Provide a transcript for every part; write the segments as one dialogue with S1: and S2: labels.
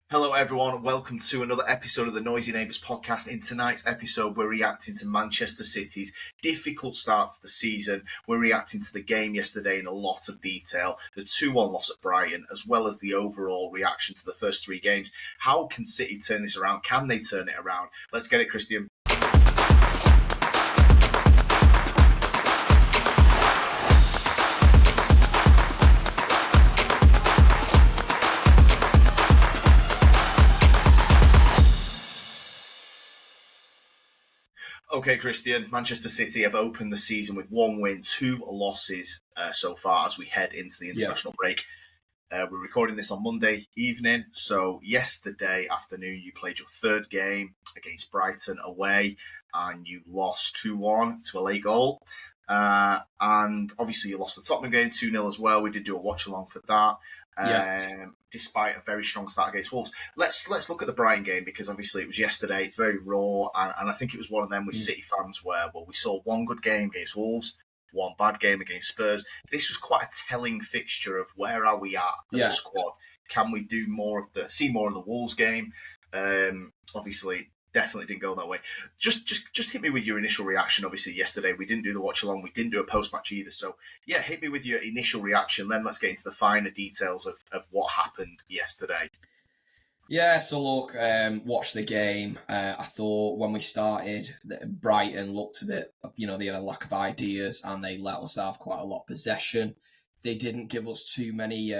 S1: Hello everyone, welcome to another episode of the Noisy Neighbours podcast. In tonight's episode, we're reacting to Manchester City's difficult start to the season. We're reacting to the game yesterday in a lot of detail, the 2-1 loss at Brighton, as well as the overall reaction to the first three games. How can City turn this around? Can they turn it around? Let's get it, Christian. Okay, Christian, Manchester City have opened the season with one win, two losses so far as we head into the international break. We're recording this on Monday evening, so yesterday afternoon you played your third game against Brighton away and you lost 2-1 to a late goal. And obviously you lost the Tottenham game 2-0 as well. We did do a watch-along for that. Despite a very strong start against Wolves. Let's look at the Brighton game because obviously it was yesterday. It's very raw, and I think it was one of them with City fans where we saw one good game against Wolves, one bad game against Spurs. This was quite a telling fixture of where are we at as a squad. Can we do see more of the Wolves game? Obviously, definitely didn't go that way. Just hit me with your initial reaction. Obviously, yesterday we didn't do the watch along, we didn't do a post match either. So yeah, hit me with your initial reaction. Then let's get into the finer details of what happened yesterday.
S2: Yeah, so look, watch the game. I thought when we started, that Brighton looked a bit, they had a lack of ideas and they let us have quite a lot of possession. They didn't give us too many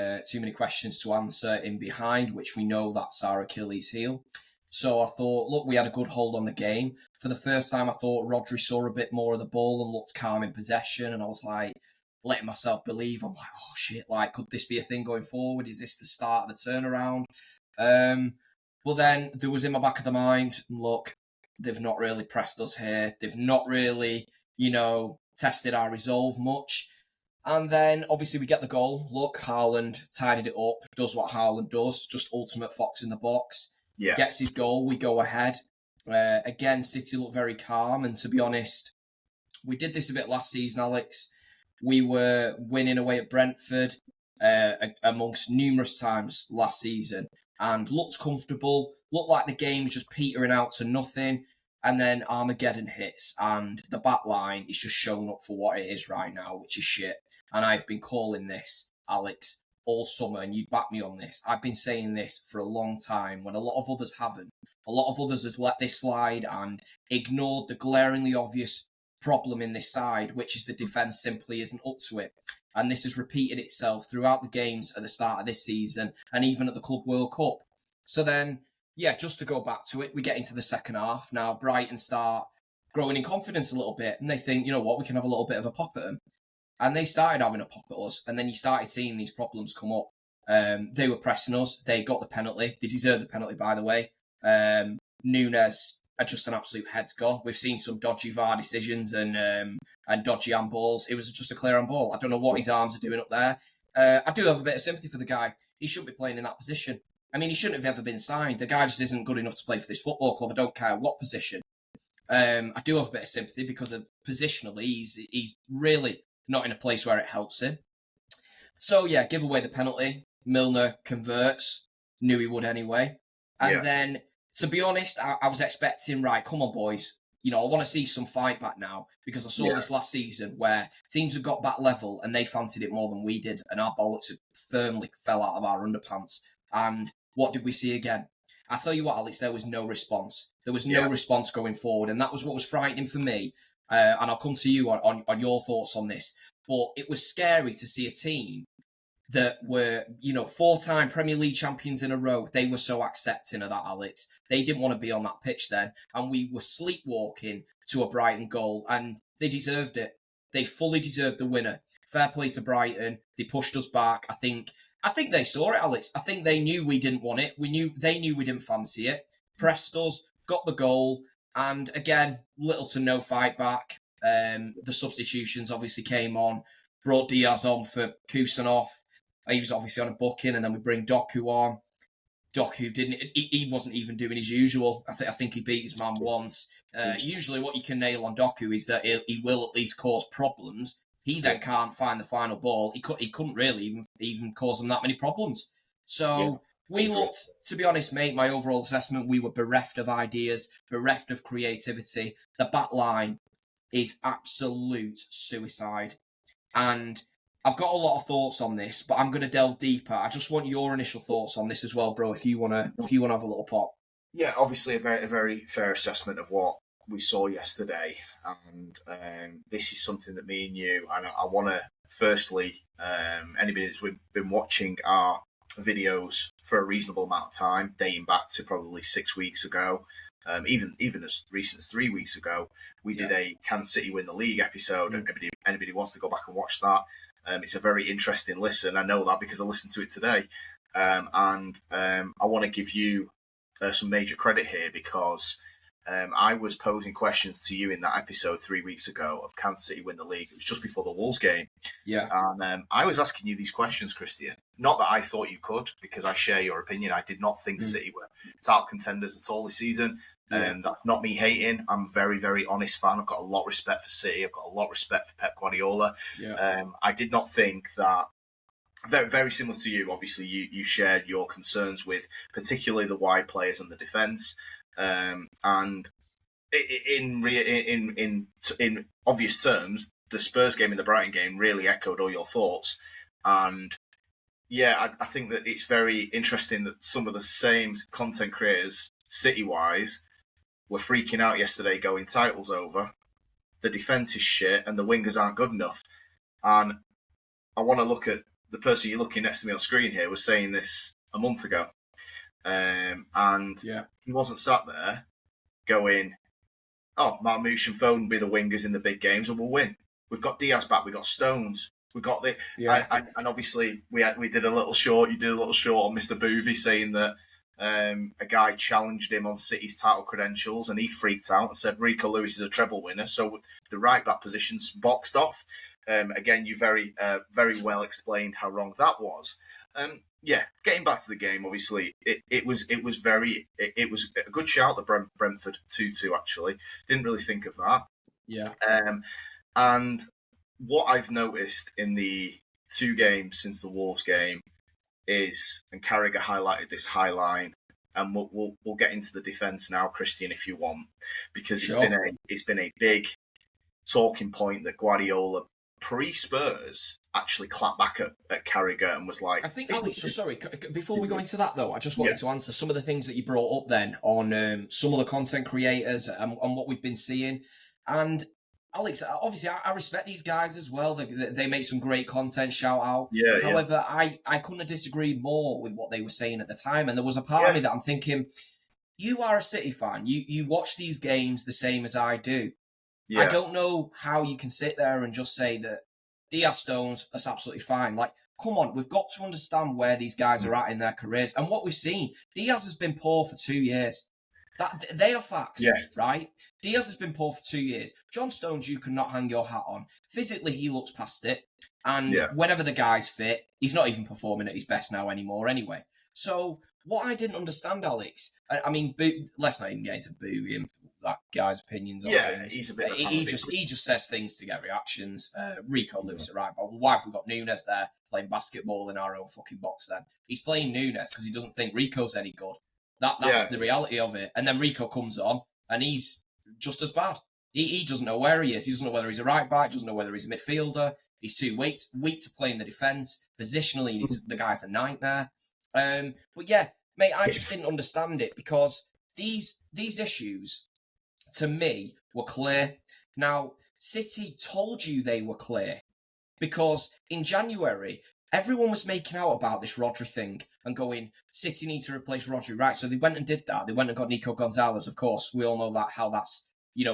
S2: questions to answer in behind, which we know that's our Achilles heel. So I thought, look, we had a good hold on the game. For the first time, I thought Rodri saw a bit more of the ball and looked calm in possession. And I was like, letting myself believe. I'm like, oh shit, could this be a thing going forward? Is this the start of the turnaround? But then there was in my back of the mind, look, they've not really pressed us here. They've not really, tested our resolve much. And then obviously we get the goal. Look, Haaland tidied it up, does what Haaland does, just ultimate fox in the box. Yeah. Gets his goal, we go ahead. Again, City look very calm, and to be honest, we did this a bit last season, Alex. We were winning away at Brentford amongst numerous times last season and looked comfortable, looked like the game was just petering out to nothing, and then Armageddon hits and the back line is just showing up for what it is right now, which is shit. And I've been calling this, Alex, all summer, and you'd back me on this. I've been saying this for a long time when a lot of others haven't. A lot of others has let this slide and ignored the glaringly obvious problem in this side, which is the defence simply isn't up to it. And this has repeated itself throughout the games at the start of this season and even at the Club World Cup. So then, just to go back to it, we get into the second half. Now, Brighton start growing in confidence a little bit and they think, you know what, we can have a little bit of a pop at them. And they started having a pop at us, and then you started seeing these problems come up. They were pressing us. They got the penalty. They deserved the penalty, by the way. Nunes are just an absolute head's gone. We've seen some dodgy VAR decisions and dodgy handballs. It was just a clear handball. I don't know what his arms are doing up there. I do have a bit of sympathy for the guy. He shouldn't be playing in that position. I mean, he shouldn't have ever been signed. The guy just isn't good enough to play for this football club. I don't care what position. I do have a bit of sympathy because of positionally, he's really not in a place where it helps him. So, give away the penalty. Milner converts. Knew he would anyway. And then, to be honest, I was expecting, right, come on, boys. I want to see some fight back now because I saw this last season where teams had got back level and they fancied it more than we did and our bollocks had firmly fell out of our underpants. And what did we see again? I tell you what, Alex, there was no response. There was no response going forward, and that was what was frightening for me. And I'll come to you on your thoughts on this. But it was scary to see a team that were, 4-time Premier League champions in a row. They were so accepting of that, Alex. They didn't want to be on that pitch then. And we were sleepwalking to a Brighton goal, and they deserved it. They fully deserved the winner. Fair play to Brighton. They pushed us back. I think they saw it, Alex. I think they knew we didn't want it. They knew we didn't fancy it. Pressed us, got the goal. And again, little to no fight back. The substitutions obviously came on. Brought Diaz on for Kusanov. He was obviously on a booking, and then we bring Doku on. Doku he wasn't even doing his usual. I think he beat his man once. Usually what you can nail on Doku is that he will at least cause problems. He then can't find the final ball. He couldn't really even cause them that many problems. So We looked, to be honest, mate, my overall assessment, we were bereft of ideas, bereft of creativity. The back line is absolute suicide. And I've got a lot of thoughts on this, but I'm going to delve deeper. I just want your initial thoughts on this as well, bro, if you want to have a little pop.
S1: Yeah, obviously a very fair assessment of what we saw yesterday. And this is something that me and you, and I want to firstly, anybody that's been watching our videos for a reasonable amount of time, dating back to probably 6 weeks ago, even as recent as 3 weeks ago, we did a Can City win the league episode. And anybody wants to go back and watch that, it's a very interesting listen. I know that because I listened to it today, and I want to give you some major credit here because I was posing questions to you in that episode 3 weeks ago of Can City win the league. It was just before the Wolves game.
S2: Yeah.
S1: And I was asking you these questions, Christian. Not that I thought you could, because I share your opinion. I did not think City were title contenders at all this season. That's not me hating. I'm a very honest fan. I've got a lot of respect for City. I've got a lot of respect for Pep Guardiola.
S2: Yeah.
S1: I did not think that. Very similar to you. Obviously, you shared your concerns with particularly the wide players and the defence. And in obvious terms, the Spurs game and the Brighton game really echoed all your thoughts. And yeah, I think that it's very interesting that some of the same content creators, City-wise, were freaking out yesterday going titles over. The defence is shit and the wingers aren't good enough. And I want to look at the person you're looking next to me on screen here was saying this a month ago. And he wasn't sat there going, oh, Marmoush and Foden will be the wingers in the big games and we'll win. We've got Diaz back, we've got Stones, we've got the... And obviously we did a little short, you did a little short on Mr. Boovy saying that a guy challenged him on City's title credentials and he freaked out and said Rico Lewis is a treble winner, so the right back position's boxed off. Again, you very well explained how wrong that was. Getting back to the game, obviously, it was a good shout that Brentford 2-2 actually. Didn't really think of that.
S2: Yeah.
S1: And what I've noticed in the 2 games since the Wolves game is, and Carragher highlighted this high line, and we'll get into the defence now, Christian, if you want, because it's been a big talking point that Guardiola pre-Spurs actually clapped back at Carragher and was like...
S2: I think, Alex, sorry, before we go into that though, I just wanted to answer some of the things that you brought up then on some of the content creators and what we've been seeing. And Alex, obviously I respect these guys as well. They make some great content, shout out. However, I couldn't have disagreed more with what they were saying at the time. And there was a part of me that I'm thinking, you are a City fan. You watch these games the same as I do. Yeah. I don't know how you can sit there and just say that Diaz, Stones, that's absolutely fine. Like, come on, we've got to understand where these guys are at in their careers. And what we've seen, Diaz has been poor for 2 years. They are facts, right? Diaz has been poor for 2 years. John Stones, you cannot hang your hat on. Physically, he looks past it. And whenever the guy's fit, he's not even performing at his best now anymore anyway. So, what I didn't understand, Alex, I mean, let's not even get into Boovy and that guy's opinions on things.
S1: He's a bit
S2: he just says things to get reactions. Rico looks right, but why have we got Nunes there playing basketball in our own fucking box then? He's playing Nunes because he doesn't think Rico's any good. That's the reality of it. And then Rico comes on and he's just as bad. He doesn't know where he is. He doesn't know whether he's a right back, doesn't know whether he's a midfielder. He's too weak to play in the defence. Positionally, the guy's a nightmare. But yeah, mate, I just didn't understand it because these issues, to me, were clear. Now, City told you they were clear because in January, everyone was making out about this Rodri thing and going, City need to replace Rodri, right? So they went and did that. They went and got Nico Gonzalez, of course. We all know how that's,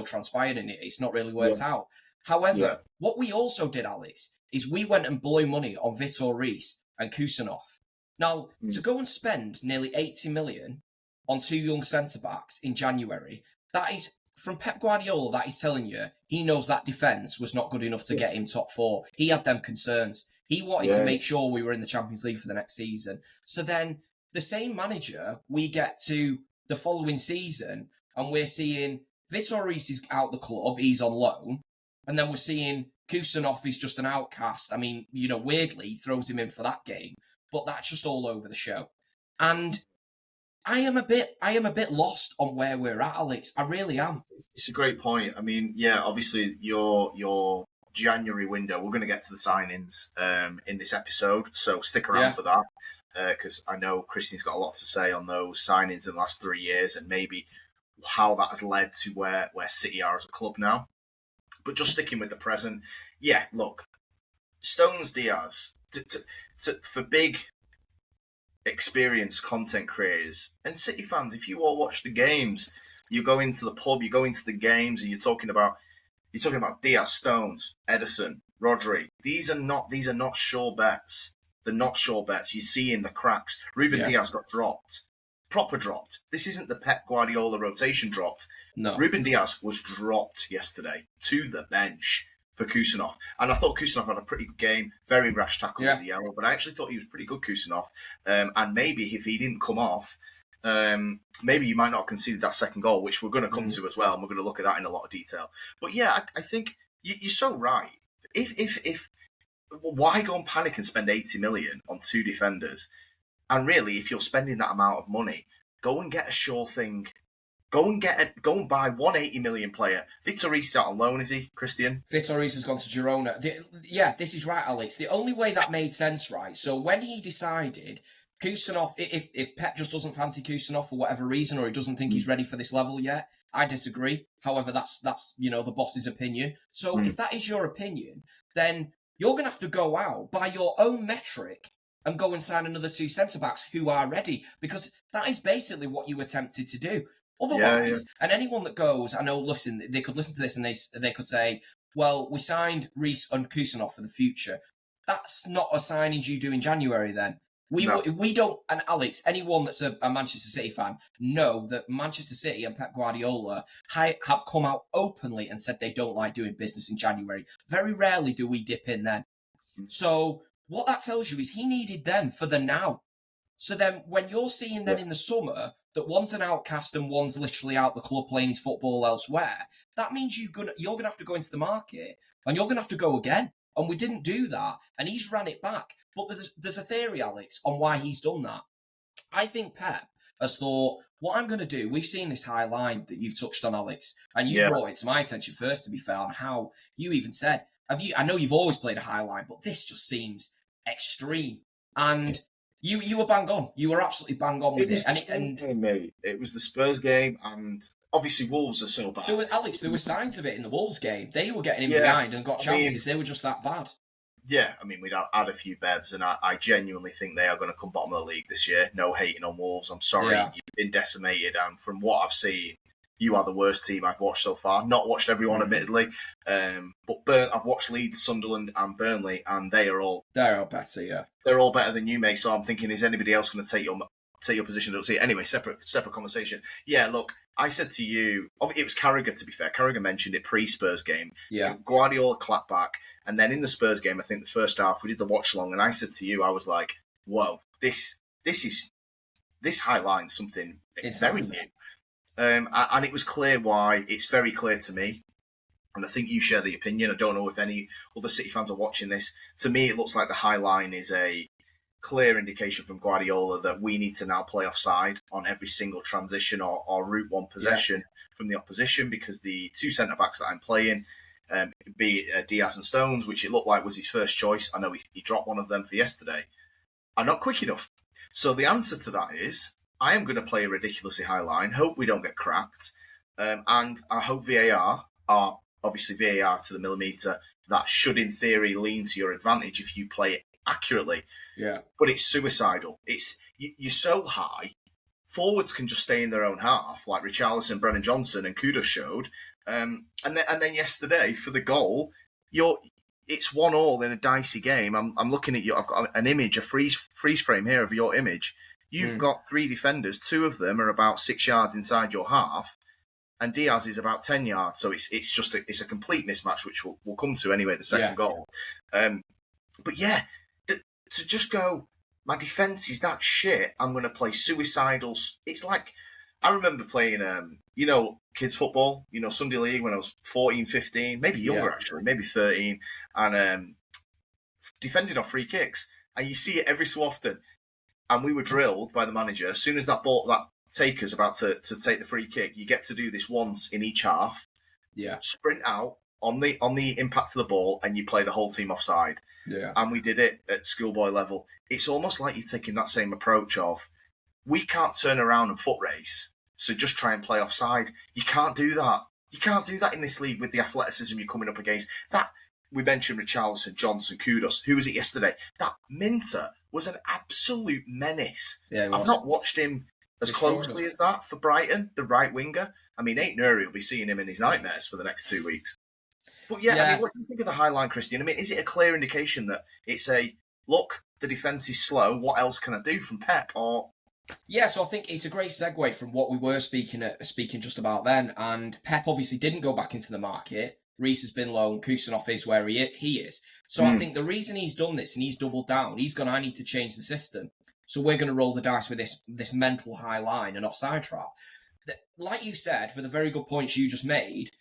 S2: transpired in it. It's not really worked out. However, what we also did, Alex, is we went and blew money on Vitor Reis and Kusanov. Now, to go and spend nearly 80 million on 2 young centre-backs in January, that is, from Pep Guardiola, that is telling you he knows that defence was not good enough to get him top 4. He had them concerns. He wanted to make sure we were in the Champions League for the next season. So then, the same manager, we get to the following season, and we're seeing Vitor Reis is out the club, he's on loan, and then we're seeing Kusanov is just an outcast. I mean, weirdly, he throws him in for that game, but that's just all over the show. And I am a bit lost on where we're at, Alex. I really am.
S1: It's a great point. I mean, yeah, obviously your January window. We're going to get to the signings in this episode, so stick around for that because I know Christian's got a lot to say on those signings in the last 3 years and maybe how that has led to where City are as a club now. But just sticking with the present, yeah. Look, Stones Diaz for big experienced content creators and City fans. If you all watch the games, you go into the pub, you go into the games, and you're talking about Diaz, Stones, Ederson, Rodri. These are not sure bets. They're not sure bets. You see in the cracks. Ruben Diaz got dropped, proper dropped. This isn't the Pep Guardiola rotation dropped.
S2: No,
S1: Ruben Diaz was dropped yesterday to the bench for Kusanov. And I thought Kusanov had a pretty good game. Very rash tackle with the yellow, but I actually thought he was pretty good, Kusanov. And maybe if he didn't come off, maybe you might not have conceded that second goal, which we're going to come to as well, and we're going to look at that in a lot of detail. But yeah, I think you're so right. If why go and panic and spend 80 million on 2 defenders? And really, if you're spending that amount of money, go and get a sure thing. Go and buy 180 million player. Vitori's out on loan, is he, Christian?
S2: Vitori's has gone to Girona. This is right, Alex. The only way that made sense, right? So when he decided Kusanov, if Pep just doesn't fancy Kusanov for whatever reason, or he doesn't think he's ready for this level yet, I disagree. However, that's the boss's opinion. So if that is your opinion, then you're going to have to go out by your own metric and go and sign another 2 centre-backs who are ready, because that is basically what you attempted to do. Otherwise, and anyone that goes, I know, listen, they could listen to this and they could say, well, we signed Reece and Kusanov for the future. That's not a signing you do in January then. We don't, and Alex, anyone that's a Manchester City fan, know that Manchester City and Pep Guardiola have come out openly and said they don't like doing business in January. Very rarely do we dip in then. So what that tells you is he needed them for the now. So then when you're seeing then in the summer that one's an outcast and one's literally out the club playing his football elsewhere, that means you're going to have to go into the market and you're going to have to go again. And we didn't do that. And he's ran it back. But there's a theory, Alex, on why he's done that. I think Pep has thought, what I'm going to do, we've seen this high line that you've touched on, Alex, and you brought it to my attention first, to be fair, on how you even said, I know you've always played a high line, but this just seems extreme. And you were bang on. You were absolutely bang on with it.
S1: Mate, it was the Spurs game, and obviously Wolves are so bad.
S2: There were signs of it in the Wolves game. They were getting in behind and got chances. They were just that bad.
S1: Yeah, I mean, we'd had a few bevs, and I genuinely think they are going to come bottom of the league this year. No hating on Wolves. I'm sorry, you've been decimated, and from what I've seen, you are the worst team I've watched so far. Not watched everyone, admittedly, but I've watched Leeds, Sunderland, and Burnley, and they're all
S2: better. Yeah,
S1: they're all better than you, mate. So I'm thinking, is anybody else going to take your position? Don't see it. Anyway, separate conversation. Yeah, look, I said to you, it was Carragher, to be fair. Carragher mentioned it pre-Spurs game.
S2: Yeah.
S1: Guardiola clapped back. And then in the Spurs game, I think the first half, we did the watch along. And I said to you, I was like, whoa, this high line's something very new. And it was clear why. It's very clear to me. And I think you share the opinion. I don't know if any other City fans are watching this. To me, it looks like the high line is a clear indication from Guardiola that we need to now play offside on every single transition or route one possession from the opposition, because the 2 centre-backs that I'm playing, be it Diaz and Stones, which it looked like was his first choice, I know he dropped one of them for yesterday, are not quick enough. So the answer to that is, I am going to play a ridiculously high line, hope we don't get cracked, and I hope VAR are, obviously VAR to the millimetre, that should in theory lean to your advantage if you play it accurately.
S2: Yeah.
S1: But it's suicidal. You're so high. Forwards can just stay in their own half, like Richarlison, Brennan Johnson, and Kudus showed. And then yesterday for the goal, it's 1-1 in a dicey game. I'm looking at you. I've got an image, a freeze frame here of your image. You've got 3 defenders. 2 of them are about 6 yards inside your half, and Diaz is about 10 yards. So it's a complete mismatch, which we'll come to anyway. The second goal. But yeah. To just go, my defence is that shit, I'm going to play suicidal. It's like, I remember playing, kids football, Sunday League when I was 14, 15, maybe younger actually, maybe 13, and defending off free kicks. And you see it every so often. and we were drilled by the manager. As soon as that taker's about to take the free kick, you get to do this once in each half.
S2: Yeah.
S1: Sprint out on the impact of the ball, and you play the whole team offside.
S2: Yeah.
S1: And we did it at schoolboy level. It's almost like you're taking that same approach of, we can't turn around and foot race, so just try and play offside. You can't do that. You can't do that in this league with the athleticism you're coming up against. That, we mentioned Richarlison, Johnson, Kudos. Who was it yesterday? That Minter was an absolute menace.
S2: Yeah,
S1: I've not watched him as closely as that for Brighton, the right winger. I mean, ain't Nuri will be seeing him in his nightmares for the next 2 weeks. But yeah, I mean, what do you think of the high line, Christian? I mean, is it a clear indication that it's a, look, the defence is slow, what else can I do from Pep? Or...
S2: Yeah, so I think it's a great segue from what we were speaking just about then. And Pep obviously didn't go back into the market. Reece has been loaned. Kusanov is where he is. So I think the reason he's done this and he's doubled down, he's gone, I need to change the system. So we're going to roll the dice with this mental high line and offside trap. Like you said, for the very good points you just made,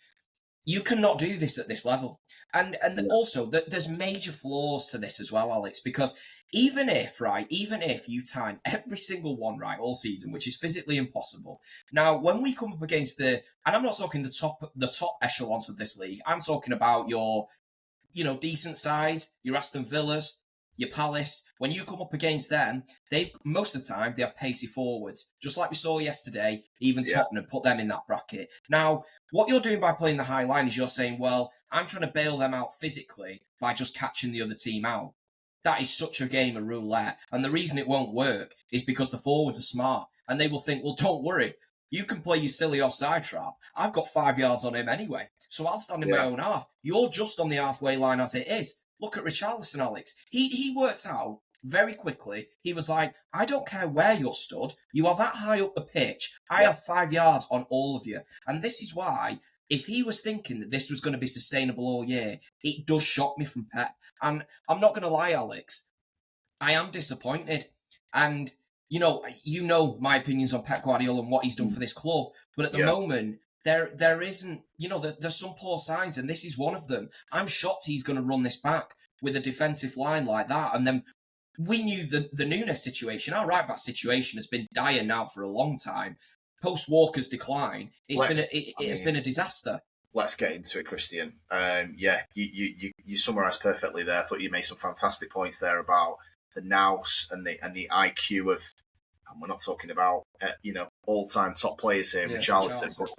S2: you cannot do this at this level. And also, there's major flaws to this as well, Alex, because even if you time every single one right all season, which is physically impossible. Now, when we come up against and I'm not talking the top echelons of this league, I'm talking about your, decent size, your Aston Villas, your Palace. When you come up against them, most of the time they have pacey forwards, just like we saw yesterday. Even Tottenham put them in that bracket. Now, what you're doing by playing the high line is you're saying, well, I'm trying to bail them out physically by just catching the other team out. That is such a game of roulette, and the reason it won't work is because the forwards are smart, and they will think, well, don't worry, you can play your silly offside trap. I've got 5 yards on him anyway, so I'll stand in my own half. You're just on the halfway line as it is. Look at Richarlison, Alex. He worked out very quickly. He was like, I don't care where you're stood. You are that high up the pitch. I have 5 yards on all of you. And this is why, if he was thinking that this was going to be sustainable all year, it does shock me from Pep. And I'm not going to lie, Alex. I am disappointed. And, you know my opinions on Pep Guardiola and what he's done for this club. But at the moment... There isn't, there's some poor signs, and this is one of them. I'm shocked he's going to run this back with a defensive line like that. And then we knew the Nunes situation, our right back situation has been dire now for a long time. Post Walker's decline, it's been a disaster.
S1: Let's get into it, Christian. You summarised perfectly there. I thought you made some fantastic points there about the nous and the IQ of, and we're not talking about all-time top players here, Richarlison, but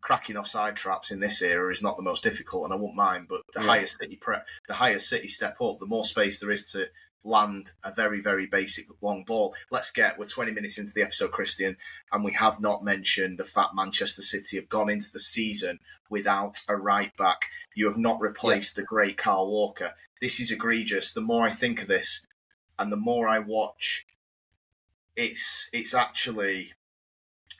S1: cracking offside traps in this era is not the most difficult, and I won't mind. But the higher City step up, the more space there is to land a very, very basic long ball. We're 20 minutes into the episode, Christian, and we have not mentioned the fact Manchester City have gone into the season without a right back. You have not replaced the great Kyle Walker. This is egregious. The more I think of this, and the more I watch, it's actually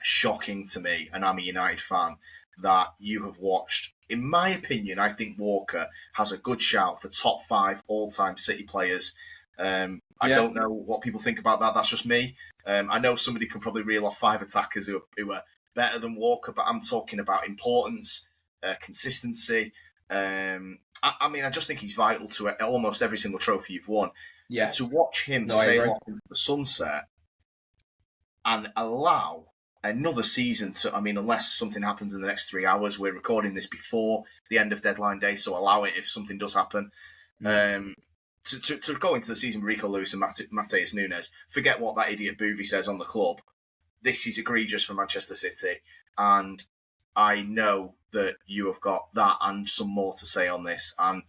S1: shocking to me, and I'm a United fan, that you have watched. In my opinion, I think Walker has a good shout for top 5 all-time City players. I don't know what people think about that. That's just me. I know somebody can probably reel off 5 attackers who are better than Walker, but I'm talking about importance, consistency. I just think he's vital to almost every single trophy you've won.
S2: Yeah.
S1: To watch him sail off into the sunset and allow another season to, unless something happens in the next 3 hours, we're recording this before the end of deadline day, so allow it if something does happen. To go into the season with Rico Lewis and Matheus Nunes, forget what that idiot Boovy says on the club. This is egregious for Manchester City, and I know that you have got that and some more to say on this. And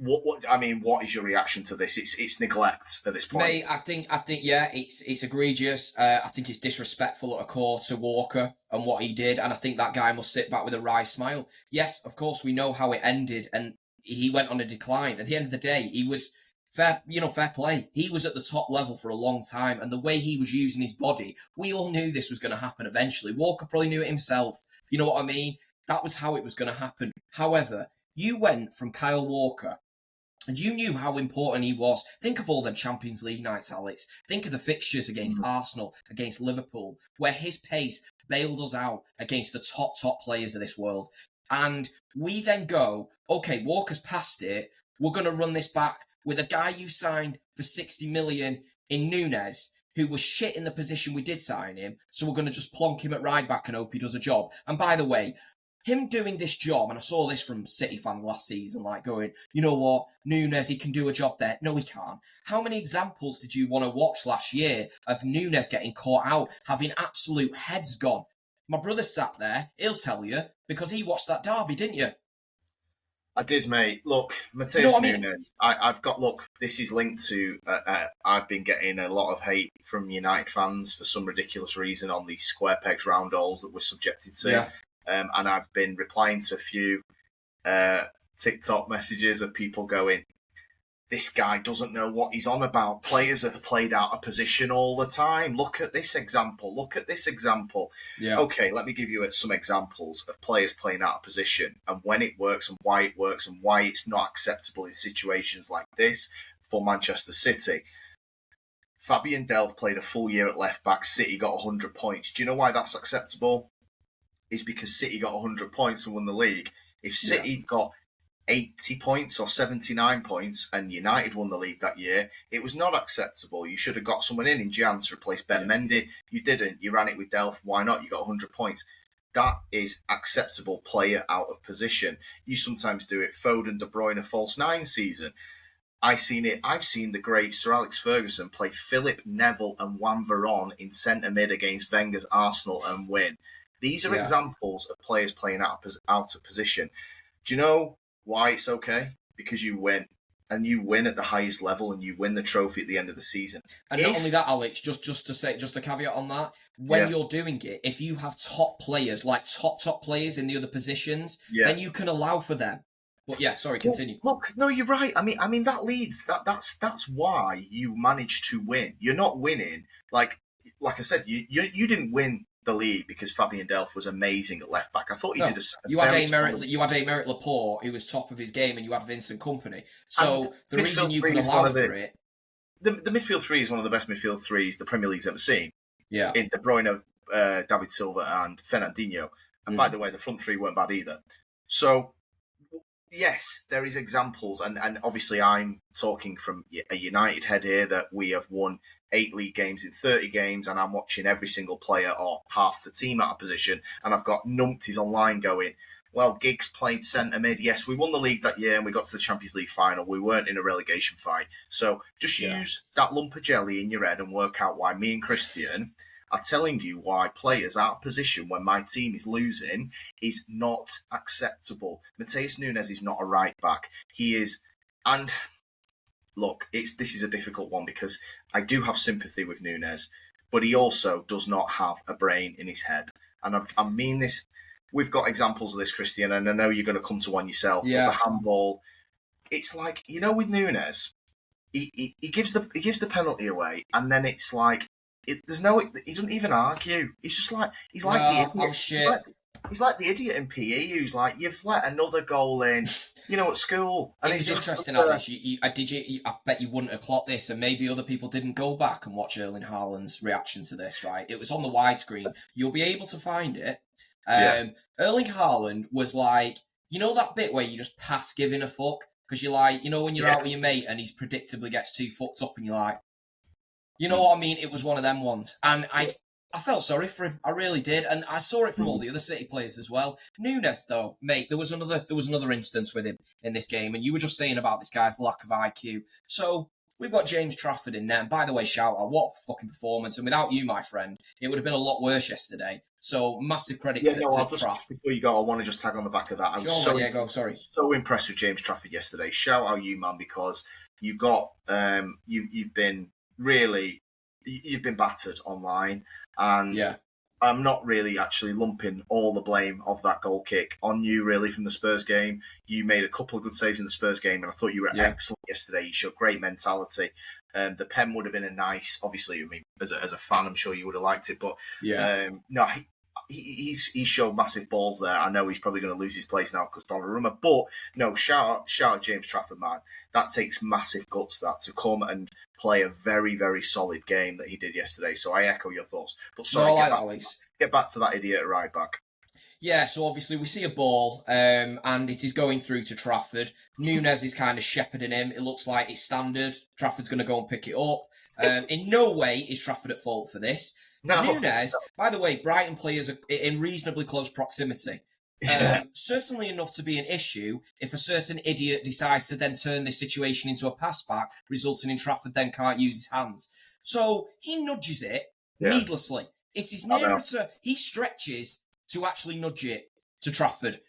S1: what is your reaction to this? It's neglect at this point.
S2: Mate, I think, it's egregious. I think it's disrespectful at a core to Walker and what he did, and I think that guy must sit back with a wry smile. Yes, of course, we know how it ended, and he went on a decline. At the end of the day, he was fair play. He was at the top level for a long time, and the way he was using his body, we all knew this was going to happen eventually. Walker probably knew it himself. You know what I mean? That was how it was going to happen. However, you went from Kyle Walker, and you knew how important he was. Think of all them Champions League nights, Alex. Think of the fixtures against Arsenal, against Liverpool, where his pace bailed us out against the top players of this world. And we then go, okay, Walker's past it. We're going to run this back with a guy you signed for 60 million in Núñez, who was shit in the position we did sign him, so we're going to just plonk him at right back and hope he does a job. And by the way, him doing this job, and I saw this from City fans last season, like going, you know what, Núñez, he can do a job there. No, he can't. How many examples did you want to watch last year of Núñez getting caught out, having absolute heads gone? My brother sat there, he'll tell you, because he watched that derby, didn't you?
S1: I did, mate. Look, Matheus Núñez, I've got, look, this is linked to, I've been getting a lot of hate from United fans for some ridiculous reason on these square pegs, round holes that we're subjected to.
S2: Yeah.
S1: And I've been replying to a few TikTok messages of people going, this guy doesn't know what he's on about. Players have played out of position all the time. Look at this example. Look at this example.
S2: Yeah.
S1: Okay, let me give you some examples of players playing out of position and when it works and why it's not acceptable in situations like this for Manchester City. Fabian Delph played a full year at left back. City got 100 points. Do you know why that's acceptable? It's because City got 100 points and won the league. If City got 80 points or 79 points and United won the league that year, it was not acceptable. You should have got someone in Jan to replace Ben Mendy. You didn't. You ran it with Delph. Why not? You got 100 points. That is acceptable player out of position. You sometimes do it. Foden, De Bruyne, false nine season. I've seen the great Sir Alex Ferguson play Philip Neville and Juan Varane in centre mid against Wenger's Arsenal and win. These are examples of players playing out of position. Do you know why it's okay? Because you win. And you win at the highest level and you win the trophy at the end of the season.
S2: And not only that, Alex, just a caveat on that, when you're doing it, if you have top players, like top players in the other positions, then you can allow for them. But sorry, continue.
S1: Look, no, you're right. I mean that leads that's why you managed to win. You're not winning like I said, you didn't win the league because Fabian Delph was amazing at left back. I thought he did
S2: you had Aymeric Laporte, who was top of his game, and you had Vincent Kompany. So the reason you can allow for it,
S1: the midfield three is one of the best midfield threes the Premier League's ever seen.
S2: Yeah,
S1: in De Bruyne, David Silva, and Fernandinho. And by the way, the front three weren't bad either. So yes, there is examples, and obviously I'm talking from a United head here that we have won 8 league games in 30 games, and I'm watching every single player or half the team out of position, and I've got numpties online going, well, Giggs played centre mid. Yes, we won the league that year and we got to the Champions League final. We weren't in a relegation fight. So just use that lump of jelly in your head and work out why me and Christian are telling you why players out of position when my team is losing is not acceptable. Matheus Núñez is not a right back. He is, and look, this is a difficult one because I do have sympathy with Núñez, but he also does not have a brain in his head. And I mean this, we've got examples of this, Christian, and I know you're going to come to one yourself.
S2: Yeah.
S1: But the handball, it's like, with Núñez, he gives the penalty away, and then it's like, he doesn't even argue. He's just like, he's like the idiot.
S2: Oh shit.
S1: He's like the idiot in PE who's like, you've let another goal in, at school. And
S2: it was interesting, Alex. I bet you wouldn't have clocked this, and maybe other people didn't go back and watch Erling Haaland's reaction to this, right? It was on the widescreen. You'll be able to find it. Erling Haaland was like, that bit where you just pass giving a fuck? Because you're like, when you're out with your mate and he predictably gets too fucked up and you're like, you know what I mean? It was one of them ones. And I felt sorry for him. I really did. And I saw it from all the other City players as well. Núñez, though, mate, there was another instance with him in this game. And you were just saying about this guy's lack of IQ. So we've got James Trafford in there. And by the way, shout out, what a fucking performance. And without you, my friend, it would have been a lot worse yesterday. So massive credit to Traff.
S1: Before you go, I want to just tag on the back of that. I was so impressed with James Trafford yesterday. Shout out you, man, because you got, you've been battered online, and I'm not really actually lumping all the blame of that goal kick on you, really, from the Spurs game. You made a couple of good saves in the Spurs game, and I thought you were excellent yesterday. You showed great mentality. The pen would have been a nice, obviously, as a fan, I'm sure you would have liked it, but no, he showed massive balls there. I know he's probably going to lose his place now because Donnarumma, but no, shout out James Trafford, man. That takes massive guts, to come and play a very, very solid game that he did yesterday. So I echo your thoughts. But sorry, get back to that idiot at right back.
S2: Yeah, so obviously we see a ball, and it is going through to Trafford. Nunes is kind of shepherding him. It looks like it's standard. Trafford's going to go and pick it up. In no way is Trafford at fault for this.
S1: No.
S2: Nunes, by the way, Brighton players are in reasonably close proximity.
S1: Yeah.
S2: Certainly enough to be an issue if a certain idiot decides to then turn this situation into a pass back, resulting in Trafford then can't use his hands. So he nudges it needlessly. It is nearer to, he stretches to actually nudge it to Trafford.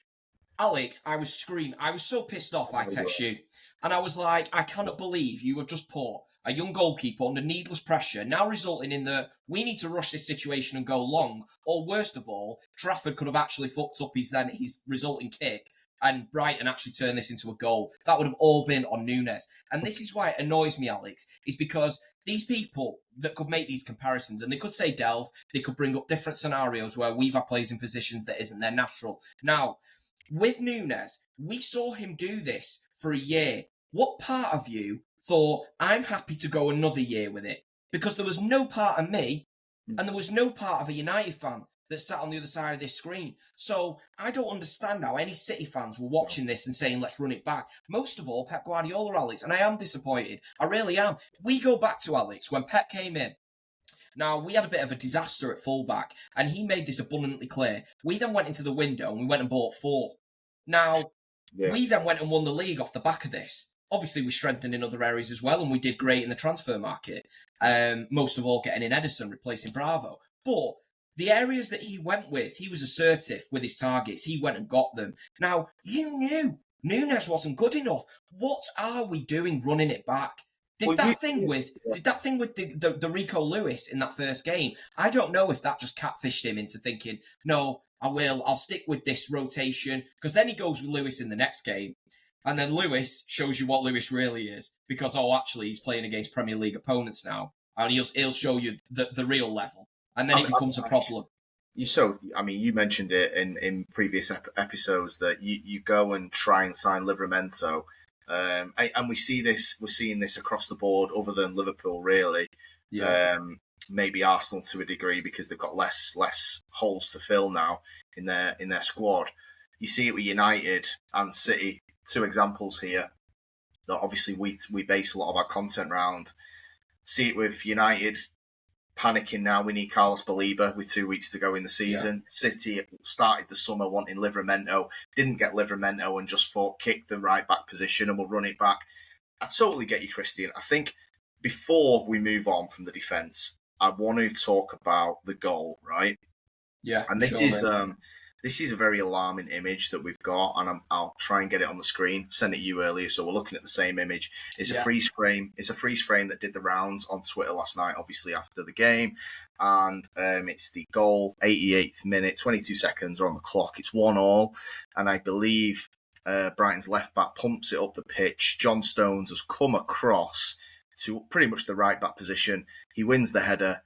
S2: Alex, I was screaming. I was so pissed off, I text you. And I was like, I cannot believe you have just put a young goalkeeper under needless pressure, now resulting in the, we need to rush this situation and go long. Or worst of all, Trafford could have actually fucked up his resulting kick and Brighton actually turned this into a goal. That would have all been on Nunes. And this is why it annoys me, Alex, is because these people that could make these comparisons, and they could say delve, they could bring up different scenarios where we've had players in positions that isn't their natural. Now, with Nunes, we saw him do this for a year. What part of you thought, I'm happy to go another year with it? Because there was no part of me, and there was no part of a United fan that sat on the other side of this screen. So I don't understand how any City fans were watching this and saying, let's run it back. Most of all, Pep Guardiola, Alex, and I am disappointed. I really am. We go back to Alex, when Pep came in. Now, we had a bit of a disaster at fullback, and he made this abundantly clear. We then went into the window and we went and bought 4. Now, we then went and won the league off the back of this. Obviously, we strengthened in other areas as well, and we did great in the transfer market. Most of all, getting in Edison, replacing Bravo. But the areas that he went with, he was assertive with his targets. He went and got them. Now, you knew Nunes wasn't good enough. What are we doing running it back? Did that thing with the Rico Lewis in that first game, I don't know if that just catfished him into thinking, no, I'll stick with this rotation, because then he goes with Lewis in the next game. And then Lewis shows you what Lewis really is, because, actually, he's playing against Premier League opponents now, and he'll show you the real level. And then it becomes a problem.
S1: You mentioned it in previous episodes that you go and try and sign Livramento, and we're seeing this across the board, other than Liverpool, really. Yeah. Maybe Arsenal to a degree, because they've got less holes to fill now in their squad. You see it with United and City. 2 examples here that obviously we base a lot of our content around. See it with United panicking now. We need Carlos Baleba with 2 weeks to go in the season. Yeah. City started the summer wanting Livramento, didn't get Livramento, and just thought, kick the right back position and we'll run it back. I totally get you, Christian. I think before we move on from the defence, I want to talk about the goal, right?
S2: Yeah.
S1: And this is a very alarming image that we've got, and I'll try and get it on the screen. Sent it to you earlier, so we're looking at the same image. It's a freeze frame. It's a freeze frame that did the rounds on Twitter last night, obviously after the game, and it's the goal, 88th minute, 22 seconds are on the clock. It's 1-1, and I believe Brighton's left back pumps it up the pitch. John Stones has come across to pretty much the right back position. He wins the header.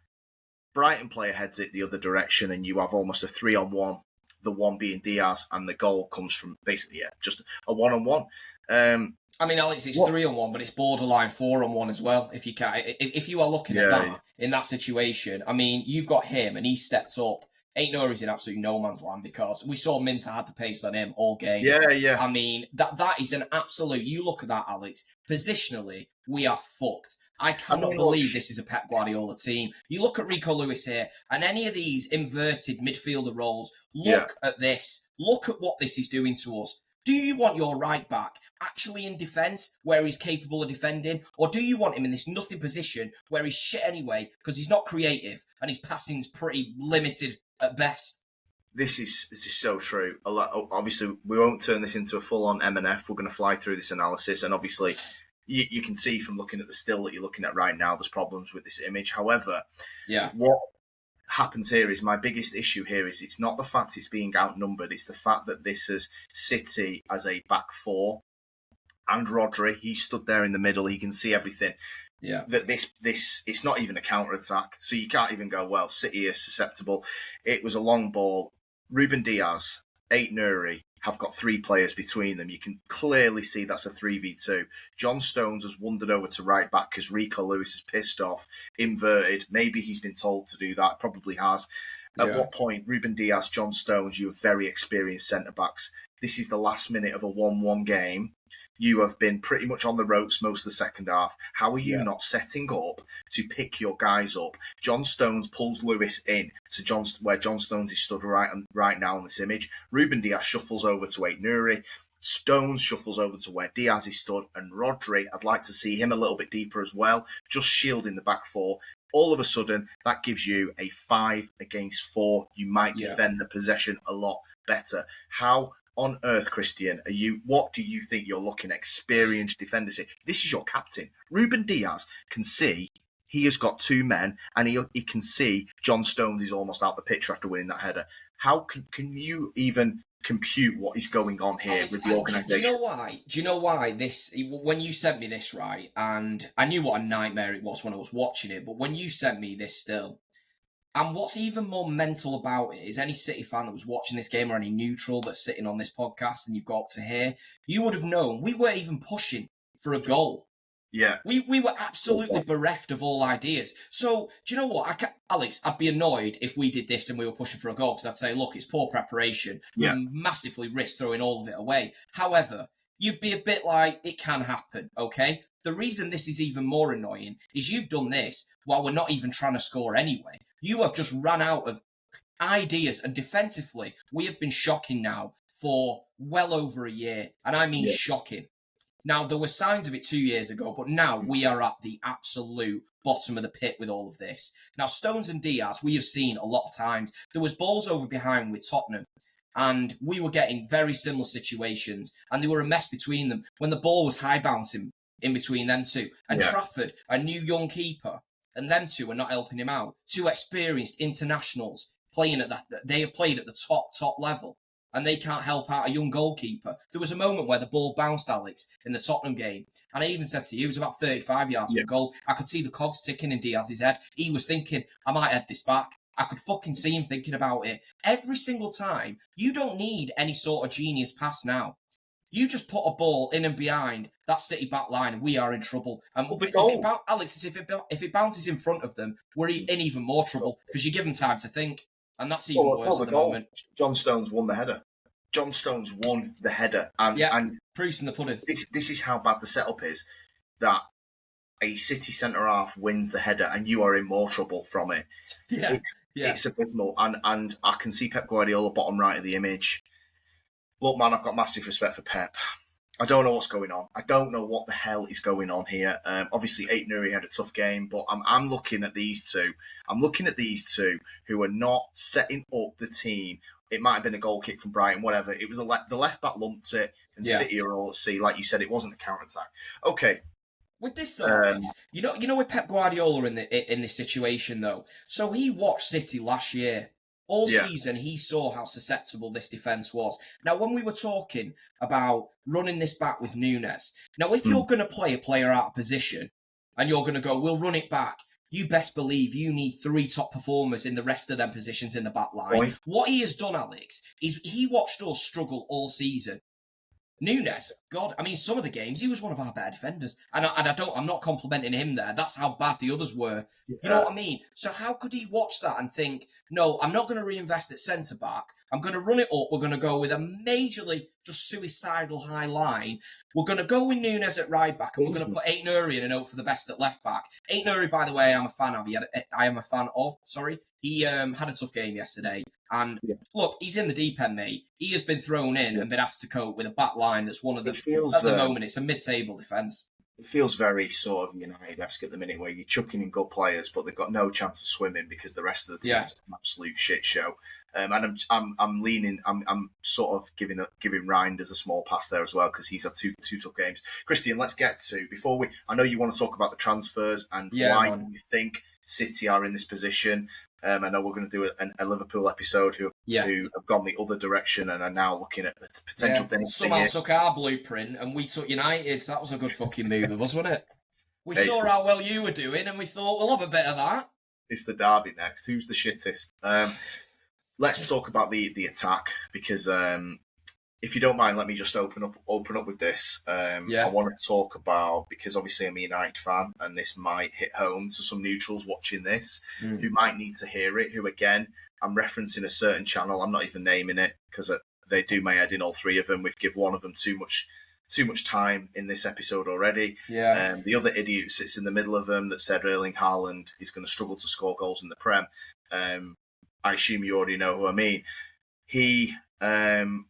S1: Brighton player heads it the other direction, and you have almost a 3-on-1. The one being Diaz, and the goal comes from basically just a 1-on-1.
S2: Alex, it's 3-on-1, but it's borderline 4-on-1 as well. If you are looking at that in that situation, you've got him, and he stepped up. Ain't no, he's in absolutely no man's land, because we saw Minter had the pace on him all game.
S1: Yeah.
S2: That is an absolute. You look at that, Alex. Positionally, we are fucked. I cannot believe this is a Pep Guardiola team. You look at Rico Lewis here, and any of these inverted midfielder roles, look at this. Look at what this is doing to us. Do you want your right back actually in defence, where he's capable of defending? Or do you want him in this nothing position, where he's shit anyway, because he's not creative, and his passing's pretty limited at best?
S1: This is so true. Obviously, we won't turn this into a full-on M&F. We're going to fly through this analysis, and obviously you can see from looking at the still that you're looking at right now, there's problems with this image. However, what happens here is, my biggest issue here is, it's not the fact it's being outnumbered, it's the fact that this is City as a back 4, and Rodri, he stood there in the middle, he can see everything. Yeah. That this it's not even a counter-attack, so you can't even go, well, City is susceptible. It was a long ball. Ruben Diaz, Nuri have got 3 players between them. You can clearly see that's a 3v2. John Stones has wandered over to right back because Rico Lewis is pissed off, inverted. Maybe he's been told to do that, probably has. At what point, Ruben Dias, John Stones, you are very experienced centre-backs. This is the last minute of a 1-1 game. You have been pretty much on the ropes most of the second half. How are you not setting up to pick your guys up? John Stones pulls Lewis in to where John Stones is stood right now in this image. Ruben Dias shuffles over to Aït-Nouri. Stones shuffles over to where Diaz is stood. And Rodri, I'd like to see him a little bit deeper as well, just shielding the back four. All of a sudden, that gives you a 5 against 4. You might defend the possession a lot better. How on earth, Christian, what do you think you're looking at? Experienced defenders here. This is your captain. Ruben Dias can see he has got 2 men, and he can see John Stones is almost out the picture after winning that header. How can you even compute what is going on here with the organisation?
S2: Do you know why this? When you sent me this, right, and I knew what a nightmare it was when I was watching it, but when you sent me this still, and what's even more mental about it is any City fan that was watching this game or any neutral that's sitting on this podcast and you've got to hear, you would have known we weren't even pushing for a goal.
S1: Yeah.
S2: We were absolutely bereft of all ideas. So, do you know what? Alex, I'd be annoyed if we did this and we were pushing for a goal because I'd say, look, it's poor preparation.
S1: Yeah.
S2: We massively risk throwing all of it away. However, you'd be a bit like, it can happen, okay? The reason this is even more annoying is you've done this while we're not even trying to score anyway. You have just run out of ideas, and defensively, we have been shocking now for well over a year, and I mean shocking. Now, there were signs of it 2 years ago, but now we are at the absolute bottom of the pit with all of this. Now, Stones and Diaz, we have seen a lot of times. There was balls over behind with Tottenham, and we were getting very similar situations, and there were a mess between them when the ball was high bouncing in between them two. And Trafford, a new young keeper, and them two are not helping him out. 2 experienced internationals playing at that. They have played at the top level, and they can't help out a young goalkeeper. There was a moment where the ball bounced, Alex, in the Tottenham game, and I even said to you, it was about 35 yards from goal. I could see the cogs ticking in Diaz's head. He was thinking, I might head this back. I could fucking see him thinking about it. Every single time, you don't need any sort of genius pass now. You just put a ball in and behind that City back line, and we are in trouble. And Alex, if it bounces in front of them, we're in even more trouble because you give them time to think, and that's even worse at the moment.
S1: John Stones won the header. John Stones won the header, and
S2: proof's in the pudding.
S1: This is how bad the setup is. That a City centre half wins the header, and you are in more trouble from it. It's abysmal, and I can see Pep Guardiola bottom right of the image. Look, man, I've got massive respect for Pep. I don't know what's going on. I don't know what the hell is going on here. Obviously, Aït-Nouri had a tough game, but I'm looking at these two. I'm looking at these two who are not setting up the team. It might have been a goal kick from Brighton, whatever. It was the left back lumped it, and City are all at sea. Like you said, it wasn't a counter-attack. Okay.
S2: With this, you know, with Pep Guardiola in this situation though. So he watched City last year. All season, he saw how susceptible this defence was. Now, when we were talking about running this back with Núñez, now, if you're going to play a player out of position and you're going to go, we'll run it back, you best believe you need 3 top performers in the rest of them positions in the back line. What he has done, Alex, is he watched us struggle all season. Núñez, God, I mean, some of the games, he was one of our better defenders. And I'm not complimenting him there. That's how bad the others were. Yeah. You know what I mean? So how could he watch that and think, no, I'm not going to reinvest at centre-back. I'm going to run it up. We're going to go with a majorly just suicidal high line. We're going to go with Núñez at right back, and we're going to put Aït-Nouri in and hope for the best at left back. Aït-Nouri, by the way, I'm a fan of. He had a tough game yesterday. And look, he's in the deep end, mate. He has been thrown in and been asked to cope with a back line that's one of the... at the moment, it's a mid-table defence.
S1: It feels very sort of United-esque at the minute, where you're chucking in good players, but they've got no chance of swimming because the rest of the team's an absolute shit show. And I'm sort of giving Reinders a small pass there as well because he's had two tough games. Christian, let's get to I know you want to talk about the transfers and why you think City are in this position. I know we're going to do a Liverpool episode who have gone the other direction and are now looking at the potential things.
S2: Somehow took our blueprint and we took United, so that was a good fucking move of us, wasn't it? We saw how well you were doing and we thought, we'll have a bit of that.
S1: It's the derby next. Who's the shittest? Let's talk about the attack because if you don't mind, let me just open up with this. I want to talk about, because obviously I'm a United fan, and this might hit home to some neutrals watching this who might need to hear it. Who, again, I'm referencing a certain channel. I'm not even naming it because they do my head in, all three of them. We've given one of them too much time in this episode already.
S2: Yeah.
S1: The other idiot sits in the middle of them that said Erling Haaland is going to struggle to score goals in the Prem. I assume you already know who I mean. He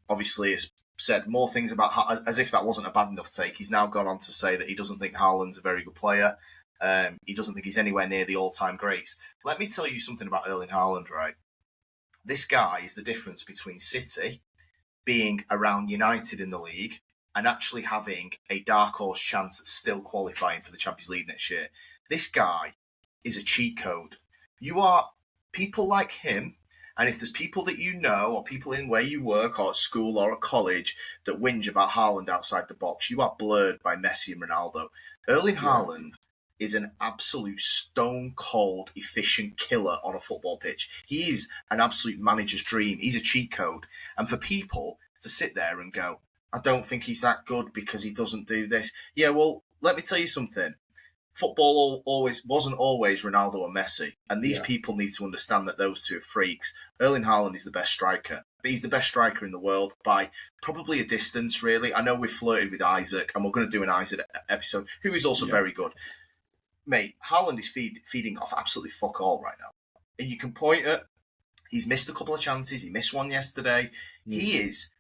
S1: obviously has said more things about, as if that wasn't a bad enough take. He's now gone on to say that he doesn't think Haaland's a very good player. He doesn't think he's anywhere near the all-time greats. Let me tell you something about Erling Haaland, right? This guy is the difference between City being around United in the league and actually having a dark horse chance at still qualifying for the Champions League next year. This guy is a cheat code. You are people like him. And if there's people that you know, or people in where you work, or at school, or at college, that whinge about Haaland outside the box, you are blurred by Messi and Ronaldo. Erling Haaland is an absolute stone-cold, efficient killer on a football pitch. He is an absolute manager's dream. He's a cheat code. And for people to sit there and go, I don't think he's that good because he doesn't do this. Yeah, well, let me tell you something. Football wasn't always Ronaldo and Messi, and these people need to understand that those two are freaks. Erling Haaland is the best striker, but he's the best striker in the world by probably a distance, really. I know we've flirted with Isaac, and we're going to do an Isaac episode, who is also very good. Mate, Haaland is feeding off absolutely fuck all right now. And you can point at, he's missed a couple of chances, he missed one yesterday. He is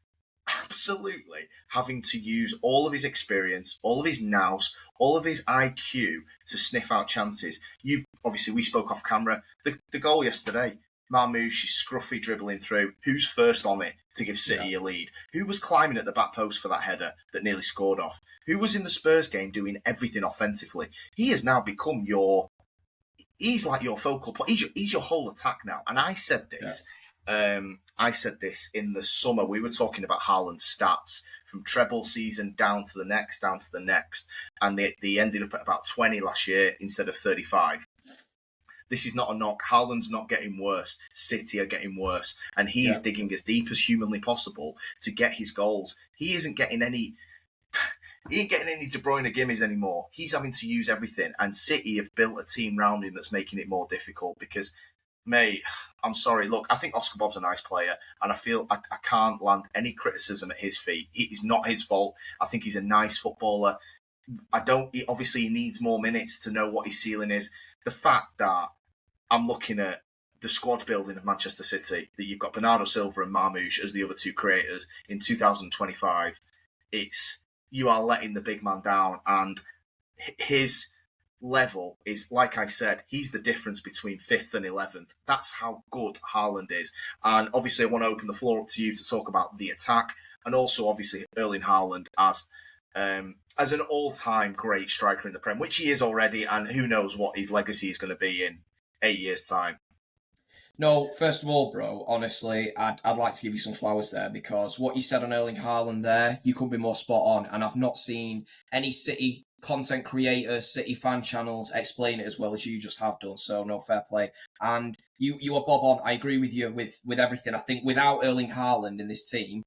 S1: absolutely having to use all of his experience, all of his nous, all of his IQ to sniff out chances. We spoke off camera. The goal yesterday, Marmoush is scruffy dribbling through. Who's first on it to give City a lead? Who was climbing at the back post for that header that nearly scored off? Who was in the Spurs game doing everything offensively? He has now become he's like your focal point. He's your whole attack now. And I said this. I said this in the summer. We were talking about Haaland's stats from treble season down to the next, and they ended up at about 20 last year instead of 35. This is not a knock. Haaland's not getting worse. City are getting worse, and he is digging as deep as humanly possible to get his goals. He isn't getting any. He ain't getting any De Bruyne gimmies anymore. He's having to use everything, and City have built a team round him that's making it more difficult because. Mate, I'm sorry. Look, I think Oscar Bob's a nice player, and I feel I can't land any criticism at his feet. It's not his fault. I think he's a nice footballer. Obviously, he needs more minutes to know what his ceiling is. The fact that I'm looking at the squad building of Manchester City, that you've got Bernardo Silva and Marmoush as the other two creators in 2025, you are letting the big man down, and his level is, like I said, he's the difference between 5th and 11th. That's how good Haaland is. And obviously I want to open the floor up to you to talk about the attack, and also obviously Erling Haaland as an all-time great striker in the Prem, which he is already, and who knows what his legacy is going to be in 8 years' time.
S2: No, first of all, bro, honestly, I'd like to give you some flowers there, because what you said on Erling Haaland there, you couldn't be more spot on, and I've not seen any City content creators, City fan channels explain it as well as you just have done, so no, fair play. And you are bob on. I agree with you with everything. I think without Erling Haaland in this team,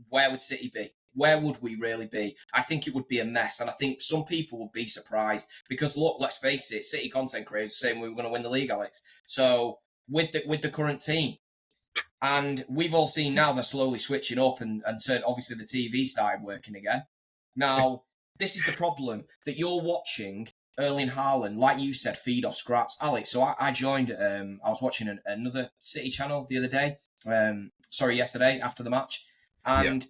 S2: where would City be? Where would we really be? I think it would be a mess, and I think some people would be surprised because, look, let's face it, City content creators saying we were going to win the league, Alex. So with the current team, and we've all seen now they're slowly switching up and obviously the TV started working again. Now, this is the problem, that you're watching Erling Haaland, like you said, feed off scraps. Alex, so I joined, I was watching another City channel the other day, yesterday after the match, and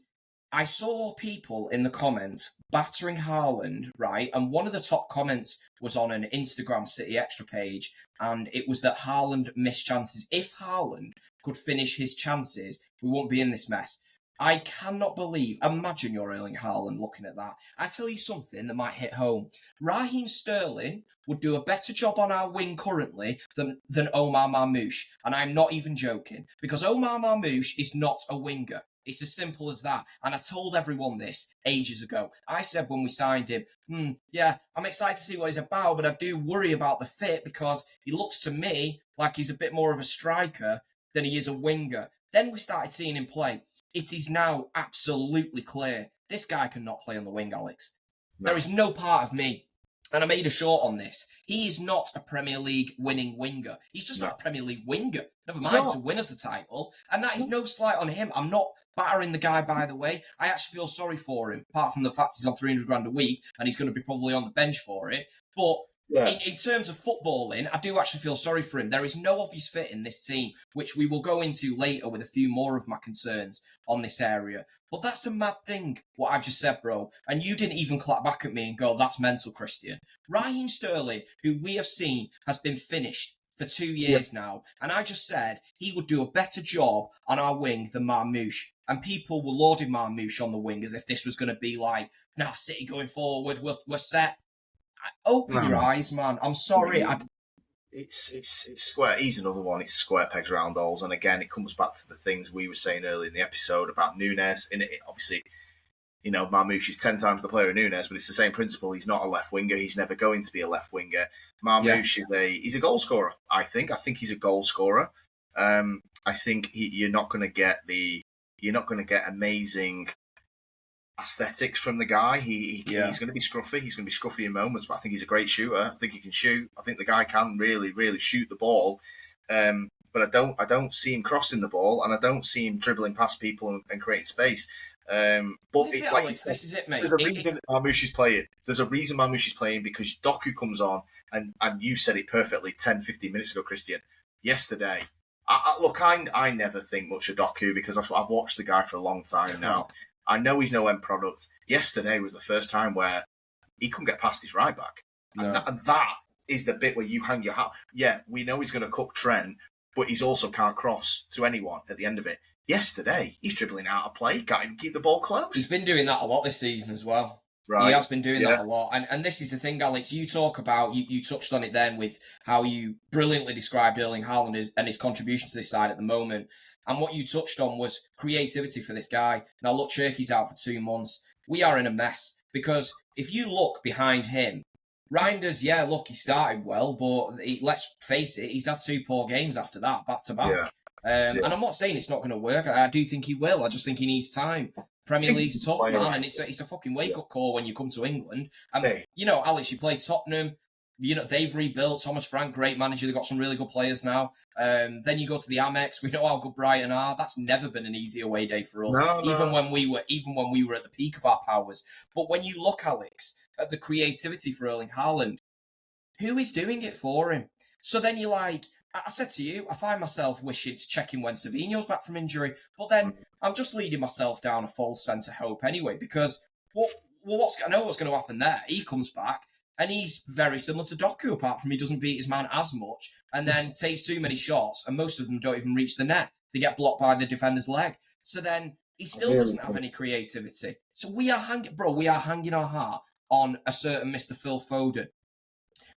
S2: I saw people in the comments battering Haaland, right? And one of the top comments was on an Instagram City Extra page, and it was that Haaland missed chances. If Haaland could finish his chances, we won't be in this mess. I cannot believe, imagine you're Erling Haaland looking at that. I tell you something that might hit home. Raheem Sterling would do a better job on our wing currently than Omar Marmoush. And I'm not even joking, because Omar Marmoush is not a winger. It's as simple as that. And I told everyone this ages ago. I said when we signed him, I'm excited to see what he's about, but I do worry about the fit because he looks to me like he's a bit more of a striker than he is a winger. Then we started seeing him play. it is now absolutely clear this guy cannot play on the wing, Alex.
S1: No.
S2: There is no part of me, and I made a short on this, he is not a Premier League winning winger. He's just not a Premier League winger. Never mind to win us the title. And that is no slight on him. I'm not battering the guy, by the way. I actually feel sorry for him, apart from the fact he's on 300 grand a week and he's going to be probably on the bench for it. But in terms of footballing, I do actually feel sorry for him. There is no obvious fit in this team, which we will go into later with a few more of my concerns on this area. But that's a mad thing, what I've just said, bro. And you didn't even clap back at me and go, that's mental, Christian. Raheem Sterling, who we have seen has been finished for 2 years now. And I just said he would do a better job on our wing than Marmoush. And people were lauding Marmoush on the wing as if this was going to be like, nah, City going forward, we're set. Open your eyes, man. I'm sorry.
S1: It's square. He's another one. It's square pegs round holes. And again, it comes back to the things we were saying earlier in the episode about Nunes. And obviously, you know, Marmoush is 10 times the player of Nunes, but it's the same principle. He's not a left winger. He's never going to be a left winger. Marmoush he's a goal scorer. I think he's a goal scorer. I think you're not going to get amazing aesthetics from the guy. He's going to be scruffy. He's going to be scruffy in moments, but I think he's a great shooter. I think he can shoot. I think the guy can really, really shoot the ball. But I don't see him crossing the ball, and I don't see him dribbling past people and creating space. But
S2: this is it, mate.
S1: There's a reason Marmoush is playing. There's a reason Marmoush is playing because Doku comes on, and you said it perfectly 10, 15 minutes ago, Christian. Yesterday, I never think much of Doku because I've watched the guy for a long time now. I know he's no end product. Yesterday was the first time where he couldn't get past his right back. No. And that is the bit where you hang your hat. Yeah, we know he's going to cook Trent, but he's also can't cross to anyone at the end of it. Yesterday, he's dribbling out of play, can't even keep the ball close.
S2: He's been doing that a lot this season as well.
S1: Right.
S2: He has been doing that a lot. And this is the thing, Alex, you talk about, you touched on it then with how you brilliantly described Erling Haaland and his contribution to this side at the moment. And what you touched on was creativity for this guy. Now, look, Cherky's out for 2 months. We are in a mess because if you look behind him, Reinders, he started well, but let's face it, he's had 2 poor games after that, back to back. And I'm not saying it's not going to work. I do think he will. I just think he needs time. Premier League's tough, man, and it's a fucking wake-up call when you come to England. You know, Alex, you play Tottenham. You know, they've rebuilt. Thomas Frank, great manager. They've got some really good players now. Then you go to the Amex. We know how good Brighton are. That's never been an easy away day for us, even when we were at the peak of our powers. But when you look, Alex, at the creativity for Erling Haaland, who is doing it for him? So then you're like, I said to you, I find myself wishing to check in when Savinho's back from injury, but then I'm just leading myself down a false sense of hope anyway, because I know what's going to happen there. He comes back, and he's very similar to Doku, apart from he doesn't beat his man as much, and then takes too many shots, and most of them don't even reach the net. They get blocked by the defender's leg. So then he still doesn't have any creativity. So we are hanging our heart on a certain Mr. Phil Foden,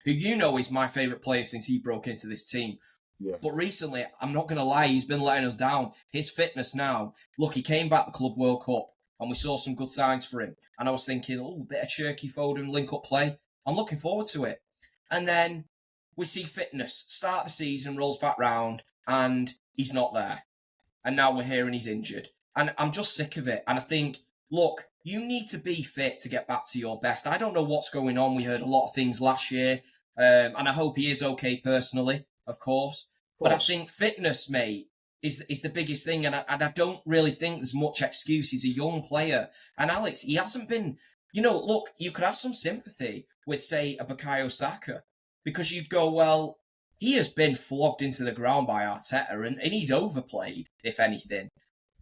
S2: who you know is my favourite player since he broke into this team. Yeah. But recently, I'm not going to lie, he's been letting us down. His fitness now, look, he came back the Club World Cup, and we saw some good signs for him. And I was thinking, a bit of Cherky Foden link-up play. I'm looking forward to it. And then we see fitness. Start the season, rolls back round, and he's not there. And now we're hearing he's injured. And I'm just sick of it. And I think, look, you need to be fit to get back to your best. I don't know what's going on. We heard a lot of things last year. And I hope he is okay personally, of course. But I think fitness, mate, is the biggest thing. And I don't really think there's much excuse. He's a young player. And Alex, he hasn't been... You know, look, you could have some sympathy with, say, a Bukayo Saka. Because you'd go, well, he has been flogged into the ground by Arteta and he's overplayed, if anything.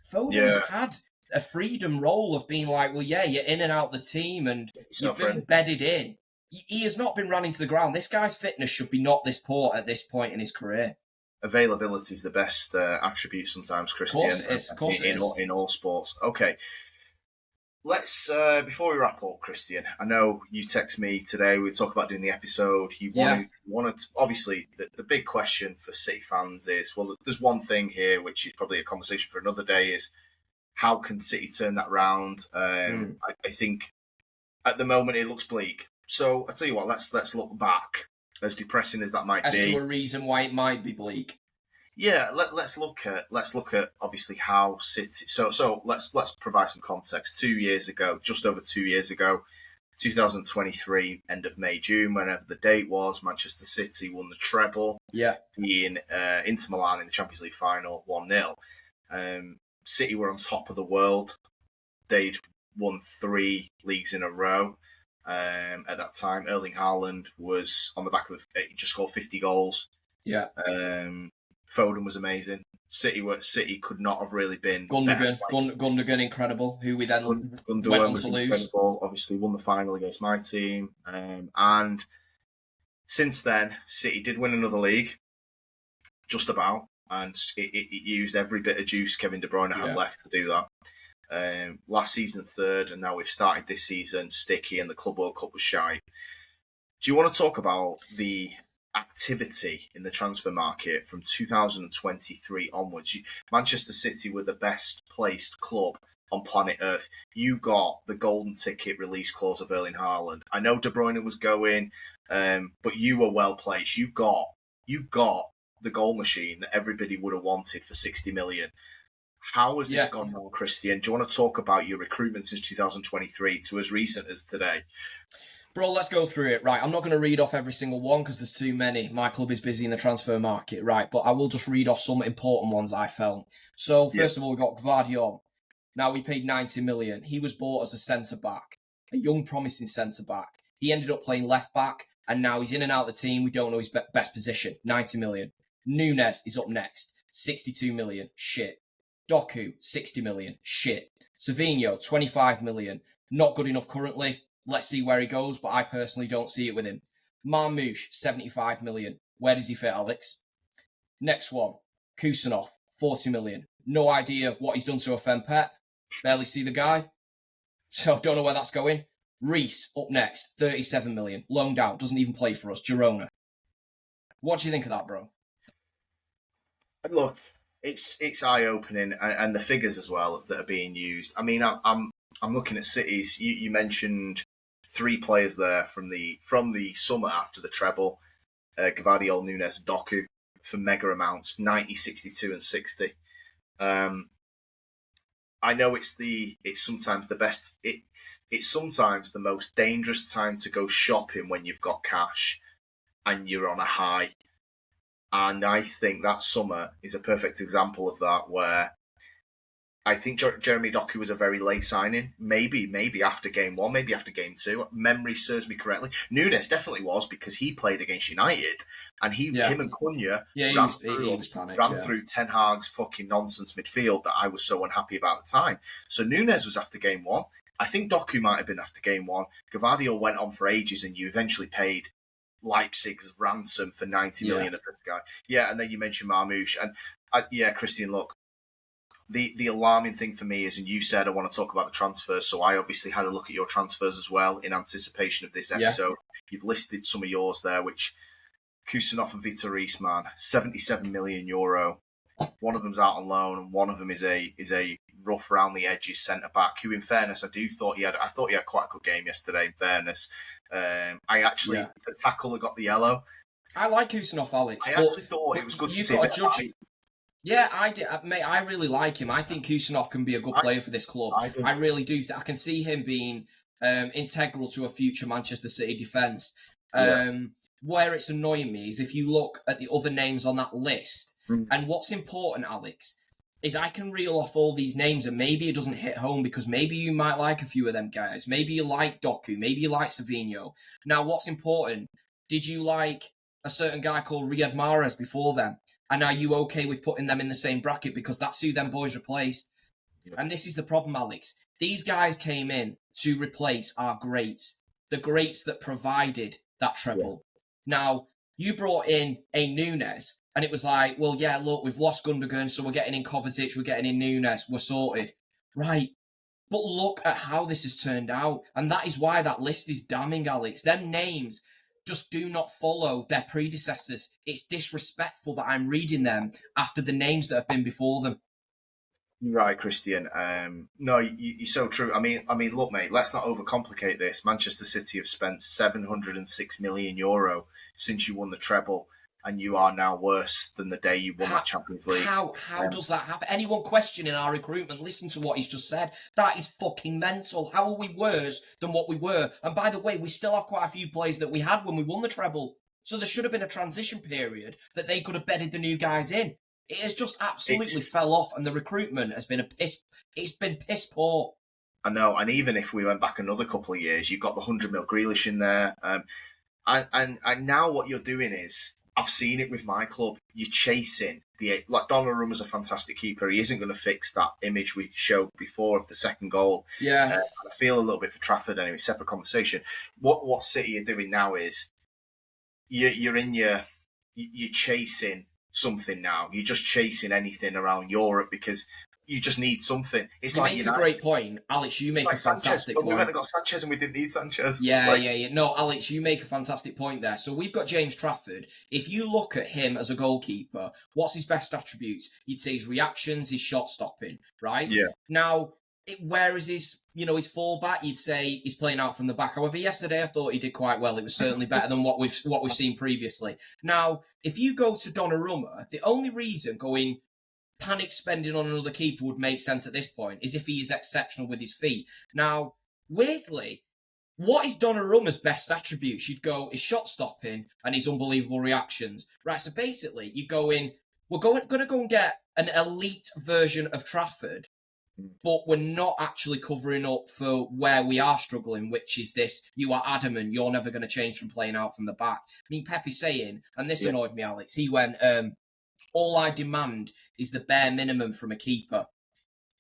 S2: Foden's had a freedom role of being like, well, yeah, you're in and out the team and you've been bedded in. He has not been running to the ground. This guy's fitness should be not this poor at this point in his career.
S1: Availability is the best attribute sometimes, Christian.
S2: Of course it is.
S1: In all sports. Okay. Let's, before we wrap up, Christian, I know you text me today, we talk about doing the episode. You wanted obviously, the big question for City fans is, well, there's one thing here, which is probably a conversation for another day, is how can City turn that round? I think at the moment it looks bleak. So I'll tell you what, let's look back, as depressing as that might be.
S2: As to a reason why it might be bleak.
S1: Yeah, let's look at obviously how City. So let's provide some context. 2 years ago, just over 2 years ago, 2023, end of May, June, whenever the date was, Manchester City won the treble,
S2: Yeah.
S1: being Inter Milan in the Champions League final 1-0. City were on top of the world. They'd won 3 leagues in a row. At that time, Erling Haaland was on the back of he just scored 50 goals.
S2: Yeah.
S1: Foden was amazing. City could not have really been.
S2: Gundogan, incredible. Who we then went on to lose.
S1: Incredible. Obviously, won the final against my team, and since then, City did win another league, just about, and it used every bit of juice Kevin De Bruyne had left to do that. Last season third, and now we've started this season sticky, and the Club World Cup was shy. Do you want to talk about the activity in the transfer market from 2023 onwards? Manchester City were the best placed club on planet Earth. You got the golden ticket release clause of Erling Haaland. I know De Bruyne was going, but you were well placed. You got the goal machine that everybody would have wanted for 60 million. How has this gone wrong, Christian? Do you want to talk about your recruitment since 2023 to as recent as today?
S2: Bro, let's go through it. Right, I'm not going to read off every single one because there's too many. My club is busy in the transfer market, right? But I will just read off some important ones I felt. So, first of all, we got Gvardiol. Now, we paid 90 million. He was bought as a centre-back, a young, promising centre-back. He ended up playing left-back, and now he's in and out of the team. We don't know his best position. 90 million. Nunes is up next. 62 million. Shit. Doku, 60 million. Shit. Savinho, 25 million. Not good enough currently. Let's see where he goes, but I personally don't see it with him. Marmoush, 75 million. Where does he fit, Alex? Next one, Kusanov, 40 million. No idea what he's done to offend Pep. Barely see the guy. So don't know where that's going. Reece, up next, 37 million. Loaned out, doesn't even play for us. Girona. What do you think of that, bro?
S1: Look, it's eye-opening, and the figures as well that are being used. I mean, I'm looking at City's. You mentioned 3 players there from the summer after the treble, Gvardiol, Nunes, Doku, for mega amounts, 90, 62 and 60. I know it's sometimes the best. It's sometimes the most dangerous time to go shopping when you've got cash and you're on a high. And I think that summer is a perfect example of that, where I think Jeremy Doku was a very late signing. Maybe after game 1, maybe after game 2. Memory serves me correctly. Nunes definitely was, because he played against United, and him and Cunha ran through Ten Hag's fucking nonsense midfield that I was so unhappy about at the time. So Nunes was after game 1. I think Doku might have been after game 1. Gvardiol went on for ages, and you eventually paid Leipzig's ransom for 90 million of this guy. Yeah, and then you mentioned Marmoush. And Christian, look, the alarming thing for me is, and you said I want to talk about the transfers, so I obviously had a look at your transfers as well in anticipation of this episode. You've listed some of yours there, which Kusanov and Vitor Reece, man, 77 million euro. One of them's out on loan, and one of them is a rough around the edges centre back. Who, in fairness, I thought he had quite a good game yesterday. In fairness, the tackle that got the yellow. I
S2: like Kusanov, Alex.
S1: I actually thought it was good to see.
S2: Got a judge. Yeah, I did, mate. I really like him. I think Kusanov can be a good player for this club. I really do. I can see him being integral to a future Manchester City defence. Where it's annoying me is if you look at the other names on that list, and what's important, Alex, is I can reel off all these names, and maybe it doesn't hit home because maybe you might like a few of them guys. Maybe you like Doku. Maybe you like Savinho. Now, what's important? Did you like a certain guy called Riyad Mahrez before them? And are you okay with putting them in the same bracket? Because that's who them boys replaced. And this is the problem, Alex. These guys came in to replace our greats. The greats that provided that treble. Now, you brought in a Nunes, and it was like, well, yeah, look, we've lost Gundogan, so we're getting in Kovacic, we're getting in Nunes, we're sorted. Right. But look at how this has turned out. And that is why that list is damning, Alex. Them names just do not follow their predecessors. It's disrespectful that I'm reading them after the names that have been before them.
S1: You're right, Christian. No, you're so true. I mean, look, mate, let's not overcomplicate this. Manchester City have spent 706 million euro since you won the treble. and you are now worse than the day you won that Champions League.
S2: How does that happen? Anyone questioning our recruitment, listen to what he's just said. That is fucking mental. How are we worse than what we were? And by the way, we still have quite a few players that we had when we won the treble. So there should have been a transition period that they could have bedded the new guys in. It has just absolutely fell off, and the recruitment has been it's been piss poor.
S1: I know, and even if we went back another couple of years, you've got the 100 mil Grealish in there. And now what you're doing is, I've seen it with my club, you're chasing like Donnarumma's a fantastic keeper. He isn't going to fix that image we showed before of the second goal.
S2: Yeah.
S1: I feel a little bit for Trafford anyway, separate conversation. What City are doing now is you're chasing something now. You're just chasing anything around Europe because you just need something.
S2: You make a great point. Alex, you make a fantastic point.
S1: We went and got Sanchez and we didn't need Sanchez.
S2: Yeah. No, Alex, you make a fantastic point there. So we've got James Trafford. If you look at him as a goalkeeper, what's his best attributes? You'd say his reactions, his shot stopping, right?
S1: Yeah.
S2: Now, where is his fallback? You'd say he's playing out from the back. However, yesterday I thought he did quite well. It was certainly better than what we've seen previously. Now, if you go to Donnarumma, the only reason going panic spending on another keeper would make sense at this point is if he is exceptional with his feet. Now, weirdly, what is Donnarumma's best attributes? You'd go his shot stopping and his unbelievable reactions. Right, so basically, we're going to go and get an elite version of Trafford, but we're not actually covering up for where we are struggling, which is this: you are adamant you're never going to change from playing out from the back. I mean, Pepe's saying, and this annoyed me, Alex, he went, all I demand is the bare minimum from a keeper.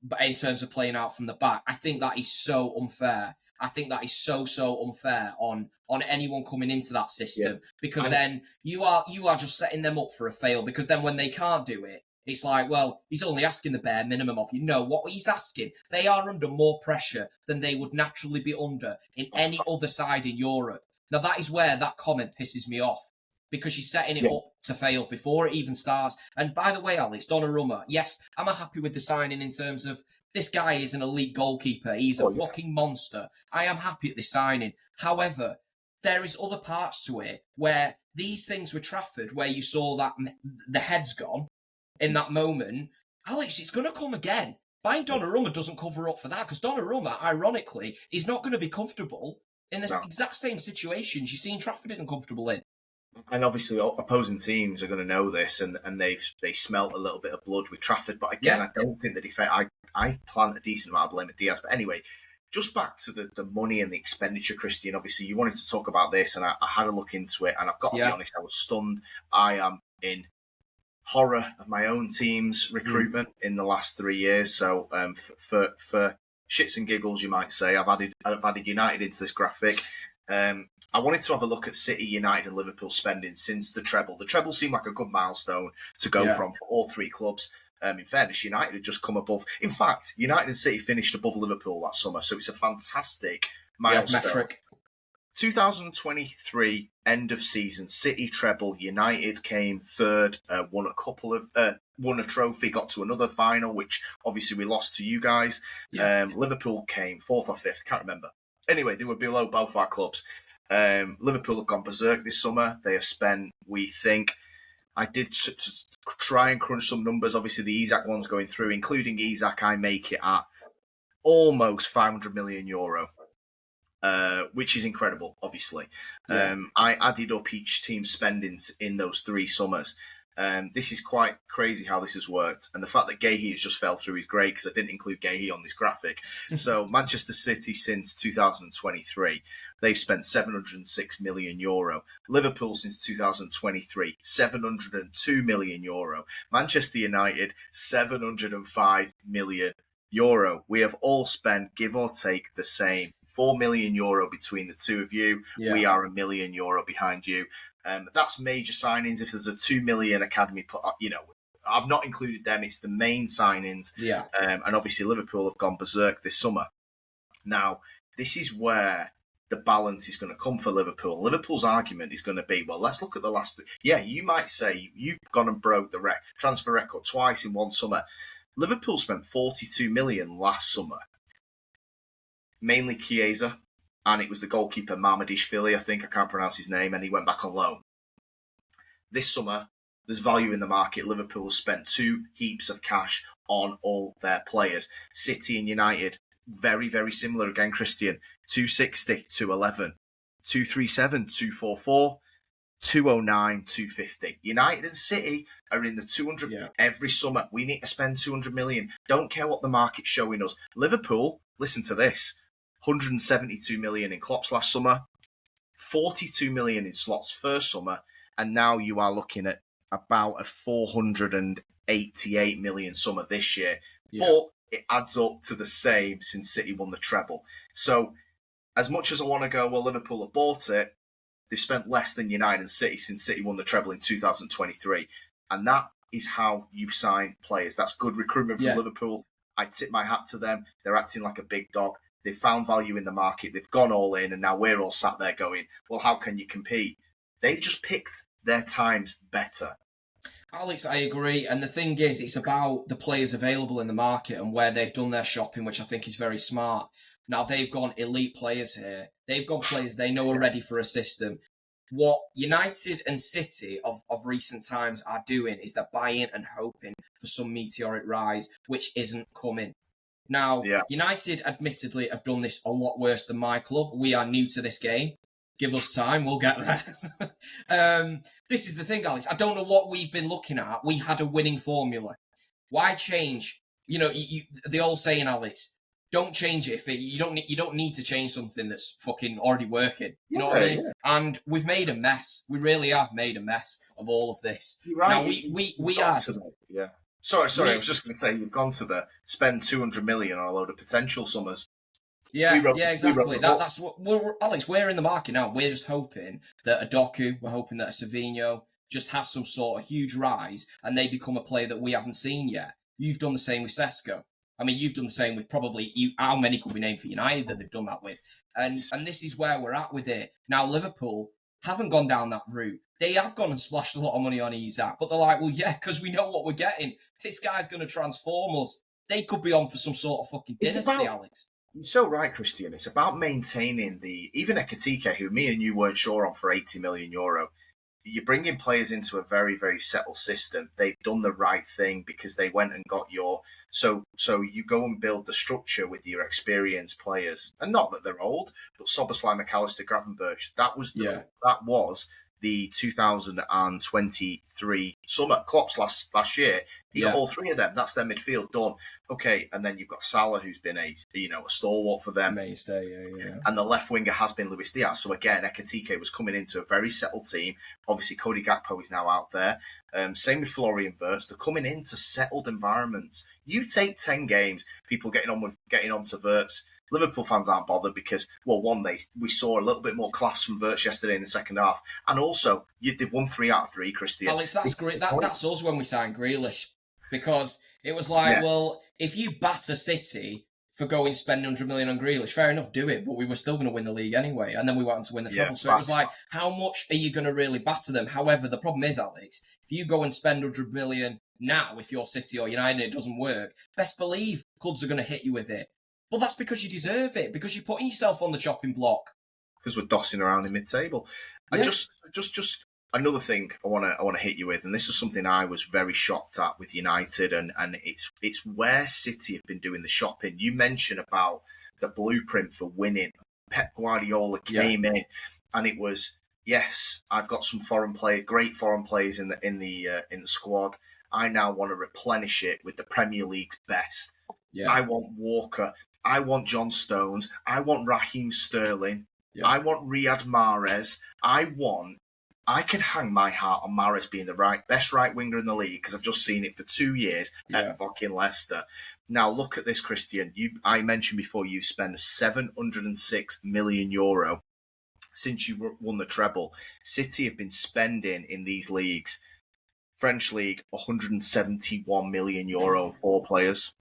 S2: But in terms of playing out from the back, I think that is so unfair. I think that is so unfair on anyone coming into that system, because then you are just setting them up for a fail, because then when they can't do it, it's like, well, he's only asking the bare minimum of you. No, what he's asking, they are under more pressure than they would naturally be under in any other side in Europe. Now, that is where that comment pisses me off, because she's setting it up to fail before it even starts. And by the way, Alex, Donnarumma, yes, I'm happy with the signing in terms of this guy is an elite goalkeeper. He's a fucking monster. I am happy at this signing. However, there is other parts to it where these things with Trafford, where you saw that the head's gone in that moment, Alex, it's going to come again. Buying Donnarumma doesn't cover up for that, because Donnarumma, ironically, is not going to be comfortable in the exact same situations you're seeing Trafford isn't comfortable in.
S1: And obviously, opposing teams are going to know this, and they smelt a little bit of blood with Trafford. But again, I don't think that I plant a decent amount of blame at Diaz. But anyway, just back to the money and the expenditure, Christian. Obviously, you wanted to talk about this, and I had a look into it, and I've got to be honest, I was stunned. I am in horror of my own team's recruitment in the last 3 years. So for shits and giggles, you might say, I've added United into this graphic. I wanted to have a look at City, United and Liverpool spending since the treble. The treble seemed like a good milestone to go from for all three clubs. In fairness, United had just come above. In fact, United and City finished above Liverpool that summer, so it's a fantastic milestone.
S2: Metric.
S1: 2023 end of season, City treble. United came third, won a trophy, got to another final, which obviously we lost to you guys. Liverpool came fourth or fifth, can't remember. Anyway, they were below both our clubs. Liverpool have gone berserk this summer. They have spent, we think, I did try and crunch some numbers. Obviously, the Isak one's going through, including Isak. I make it at almost €500 million, which is incredible, obviously. I added up each team's spendings in those 3 summers. This is quite crazy how this has worked. And the fact that Gahey has just fell through is great, because I didn't include Gahey on this graphic. So Manchester City since 2023, they've spent €706 million. Liverpool since 2023, €702 million. Manchester United, €705 million. We have all spent, give or take, the same €4 million between the two of you. We are €1 million behind you. That's major signings. If there's a 2 million academy, I've not included them. It's the main signings. And obviously Liverpool have gone berserk this summer. Now, this is where the balance is going to come for Liverpool. Liverpool's argument is going to be, well, let's look at the last. You might say you've gone and broke the transfer record twice in one summer. Liverpool spent 42 million last summer, mainly Chiesa, and it was the goalkeeper Mamadishvili, I think, I can't pronounce his name, and he went back on loan. this summer, there's value in the market. Liverpool spent 2 heaps of cash on all their players. City and United, very, very similar again, Christian. 260, 211, 237, 244, 209, 250. United and City are in the 200 every summer. We need to spend 200 million. Don't care what the market's showing us. Liverpool, listen to this, 172 million in Klopp's last summer, 42 million in Slot's first summer, and now you are looking at about a 488 million summer this year. But it adds up to the same since City won the treble. So as much as I want to go, well, Liverpool have bought it, they spent less than United and City since City won the treble in 2023. And that is how you sign players. That's good recruitment from Liverpool. I tip my hat to them. They're acting like a big dog. They've found value in the market. They've gone all in, and now we're all sat there going, well, how can you compete? They've just picked their times better.
S2: Alex, I agree. And the thing is, it's about the players available in the market and where they've done their shopping, which I think is very smart. Now, they've gone elite players here. They've gone players they know are ready for a system. What United and City of recent times are doing is they're buying and hoping for some meteoric rise, which isn't coming. Now, United admittedly have done this a lot worse than my club. We are new to this game. Give us time, we'll get there. This is the thing, Alex. I don't know what we've been looking at. We had a winning formula. Why change? You know, the old saying, Alex, don't change it if you don't need to change something that's fucking already working. You know what I mean? Yeah. And we've made a mess. We really have made a mess of all of this.
S1: You're right.
S2: Now we are.
S1: Yeah. Sorry. I was just going to say you've gone to the spend 200 million on a load of potential summers.
S2: Yeah, exactly. That's what Alex. We're in the market now. We're just hoping that a Doku, we're hoping that a Savinho just has some sort of huge rise and they become a player that we haven't seen yet. You've done the same with Sesko. I mean, you've done the same with probably how many could we name for United that they've done that with? And this is where we're at with it. Now, Liverpool haven't gone down that route. They have gone and splashed a lot of money on Isak, but they're like, well, yeah, because we know what we're getting. This guy's going to transform us. They could be on for some sort of fucking dynasty, Alex.
S1: You're so right, Christian. It's about maintaining even Ekitike, who me and you weren't sure on for 80 million euro. You're bringing players into a very, very settled system. They've done the right thing because they went and got so you go and build the structure with your experienced players, and not that they're old, but Szoboszlai, McAllister, Gravenberch. That was the 2023 summer. Klopp's last year, he got all 3 of them. That's their midfield done. Okay, and then you've got Salah, who's been a stalwart for them.
S2: Mainstay, yeah.
S1: And the left winger has been Luis Diaz. So again, Ekitike was coming into a very settled team. Obviously, Cody Gakpo is now out there. Same with Florian Wirtz. They're coming into settled environments. You take 10 games, people getting on to Wirtz. Liverpool fans aren't bothered because, well, we saw a little bit more class from Wirtz yesterday in the second half. And also, they've won 3 out of 3, Christian.
S2: Alex, that's great. That's us when we signed Grealish. Because it was like, well, if you batter City for going spend 100 million on Grealish, fair enough, do it. But we were still going to win the league anyway. And then we went on to win the treble. So it was like, how much are you going to really batter them? However, the problem is, Alex, if you go and spend 100 million now, if you're City or United and it doesn't work, best believe clubs are going to hit you with it. But that's because you deserve it, because you're putting yourself on the chopping block.
S1: Because we're dossing around in mid-table. Yeah. And just another thing I want to hit you with, and this was something I was very shocked at with United, and it's where City have been doing the shopping. You mentioned about the blueprint for winning. Pep Guardiola came in, and it was, yes, I've got some great foreign players in the squad. I now want to replenish it with the Premier League's best. Yeah. I want Walker. I want John Stones. I want Raheem Sterling. Yeah. I want Riyad Mahrez. I can hang my hat on Mahrez being the best right winger in the league because I've just seen it for 2 years at fucking Leicester. Now look at this, Christian. I mentioned before you spent 706 million euro since you won the treble. City have been spending in these leagues, French league, 171 million euro, 4 players.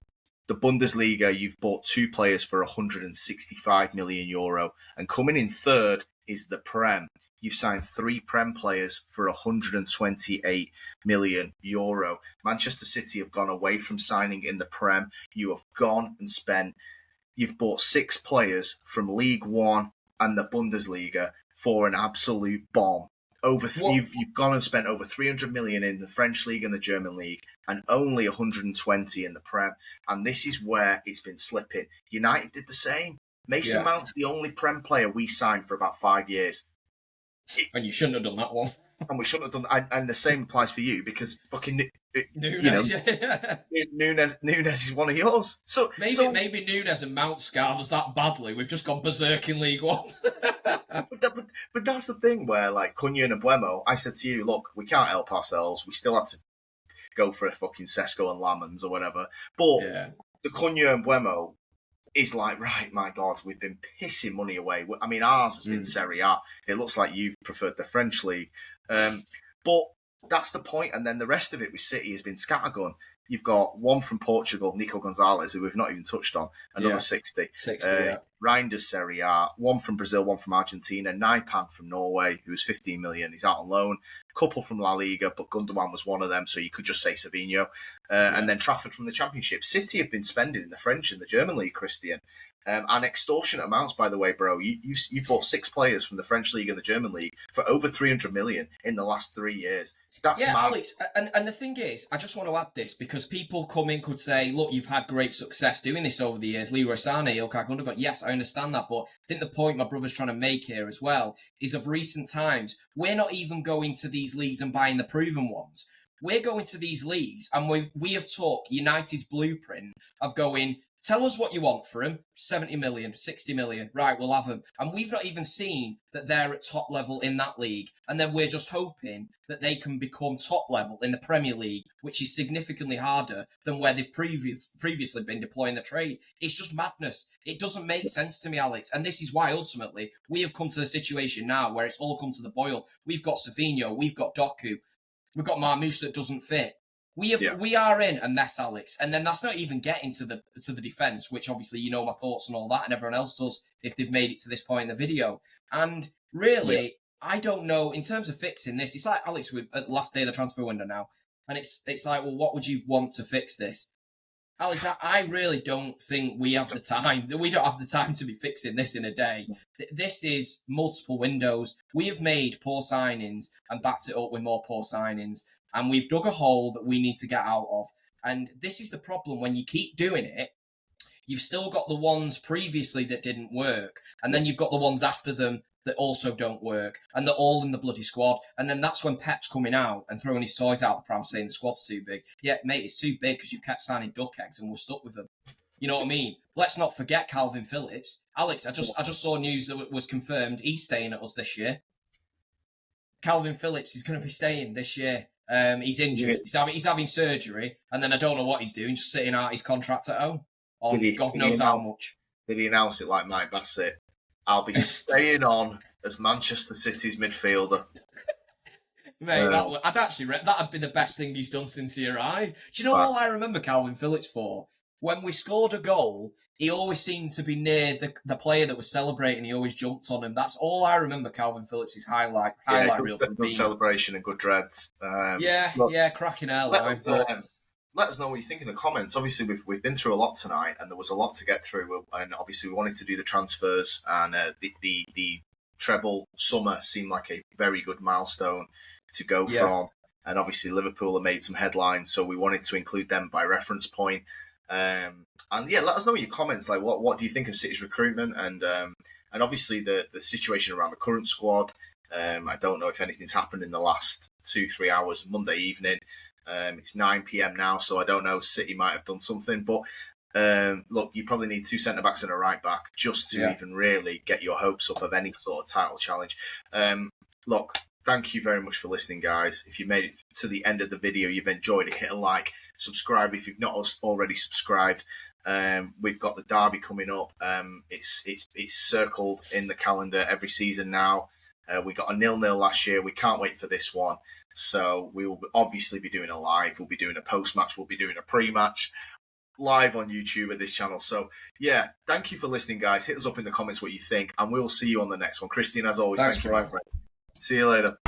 S1: The Bundesliga, you've bought 2 players for 165 million euro. And coming in third is the Prem. You've signed 3 Prem players for 128 million euro. Manchester City have gone away from signing in the Prem. You have gone and you've bought 6 players from League One and the Bundesliga for an absolute bomb. You've gone and spent over 300 million in the French league and the German league, and only 120 in the Prem. And this is where it's been slipping. United did the same. Mason Mount's the only Prem player we signed for about 5 years.
S2: And you shouldn't have done that one.
S1: And we shouldn't have done. And the same applies for you, because fucking
S2: Nunes,
S1: Nunes is one of yours. So
S2: maybe Nunes and Mount scarred us that badly. We've just gone berserk in League One.
S1: but that's the thing where, like, Cunha and Buemo, I said to you, look, we can't help ourselves. We still had to go for a fucking Sesko and Lamans or whatever. But the Cunha and Buemo is like, right, my God, we've been pissing money away. I mean, ours has been Serie A. It looks like you've preferred the French league. But that's the point. And then the rest of it with City has been scattergun. You've got one from Portugal, Nico Gonzalez, who we've not even touched on, another 60. Reinders Serie A, one from Brazil, one from Argentina, Naipan from Norway, who was 15 million. He's out on loan. Couple from La Liga, but Gundogan was one of them, so you could just say Savinho. And then Trafford from the Championship. City have been spending in the French and the German league, Christian. And extortionate amounts, by the way, bro. You've bought 6 players from the French league and the German league for over 300 million in the last 3 years. That's mad.
S2: Alex, and the thing is, I just want to add this, because people could say, look, you've had great success doing this over the years. Leroy Sané, Ilkay Gundogan. Yes, I understand that, but I think the point my brother's trying to make here as well is, of recent times, we're not even going to these leagues and buying the proven ones. We're going to these leagues, and we have took United's blueprint of going, tell us what you want for him, 70 million, 60 million, right, we'll have them. And we've not even seen that they're at top level in that league. And then we're just hoping that they can become top level in the Premier League, which is significantly harder than where they've previously been deploying the trade. It's just madness. It doesn't make sense to me, Alex. And this is why, ultimately, we have come to the situation now where it's all come to the boil. We've got Savinho, we've got Doku, we've got Marmoush that doesn't fit. We are in a mess, Alex, and then that's not even getting to the defence, which obviously you know my thoughts and all that, and everyone else does if they've made it to this point in the video. And really, I don't know in terms of fixing this. It's like, Alex, we're at the last day of the transfer window now, and it's like, well, what would you want to fix this, Alex? I really don't think we have the time. We don't have the time to be fixing this in a day. This is multiple windows. We have made poor signings and backed it up with more poor signings. And we've dug a hole that we need to get out of. And this is the problem. When you keep doing it, you've still got the ones previously that didn't work. And then you've got the ones after them that also don't work. And they're all in the bloody squad. And then that's when Pep's coming out and throwing his toys out the pram saying the squad's too big. Yeah, mate, it's too big because you've kept signing duck eggs and we're stuck with them. You know what I mean? Let's not forget Calvin Phillips. Alex, I just saw news that was confirmed. He's staying at us this year. Calvin Phillips is going to be staying this year. He's injured. He's having surgery, and then I don't know what he's doing, just sitting out his contract at home on God knows how much.
S1: Did he announce it like Mike Bassett? I'll be staying on as Manchester City's midfielder.
S2: Mate, that'd be the best thing he's done since he arrived. Do you know all I remember Calvin Phillips for? When we scored a goal, he always seemed to be near the player that was celebrating. He always jumped on him. That's all I remember Calvin Phillips' highlight reel from being.
S1: Good celebration and good dreads.
S2: Cracking airline.
S1: Let us know what you think in the comments. Obviously, we've been through a lot tonight, and there was a lot to get through. And obviously, we wanted to do the transfers, and the treble summer seemed like a very good milestone to go from. And obviously, Liverpool have made some headlines, so we wanted to include them by reference point. And let us know in your comments, like what do you think of City's recruitment, and obviously the situation around the current squad. I don't know if anything's happened in the last 2-3 hours. Monday evening, it's 9 p.m. now, so I don't know. City might have done something, but look, you probably need 2 centre backs and a right back just to even really get your hopes up of any sort of title challenge. Look. Thank you very much for listening, guys. If you made it to the end of the video, you've enjoyed it, hit a like, subscribe if you've not already subscribed. We've got the derby coming up. It's circled in the calendar every season now. We got a 0-0 last year. We can't wait for this one. So we will obviously be doing a live. We'll be doing a post-match. We'll be doing a pre-match live on YouTube at this channel. So, yeah, thank you for listening, guys. Hit us up in the comments what you think, and we'll see you on the next one. Christian, as always, thank you, my friend. See you later.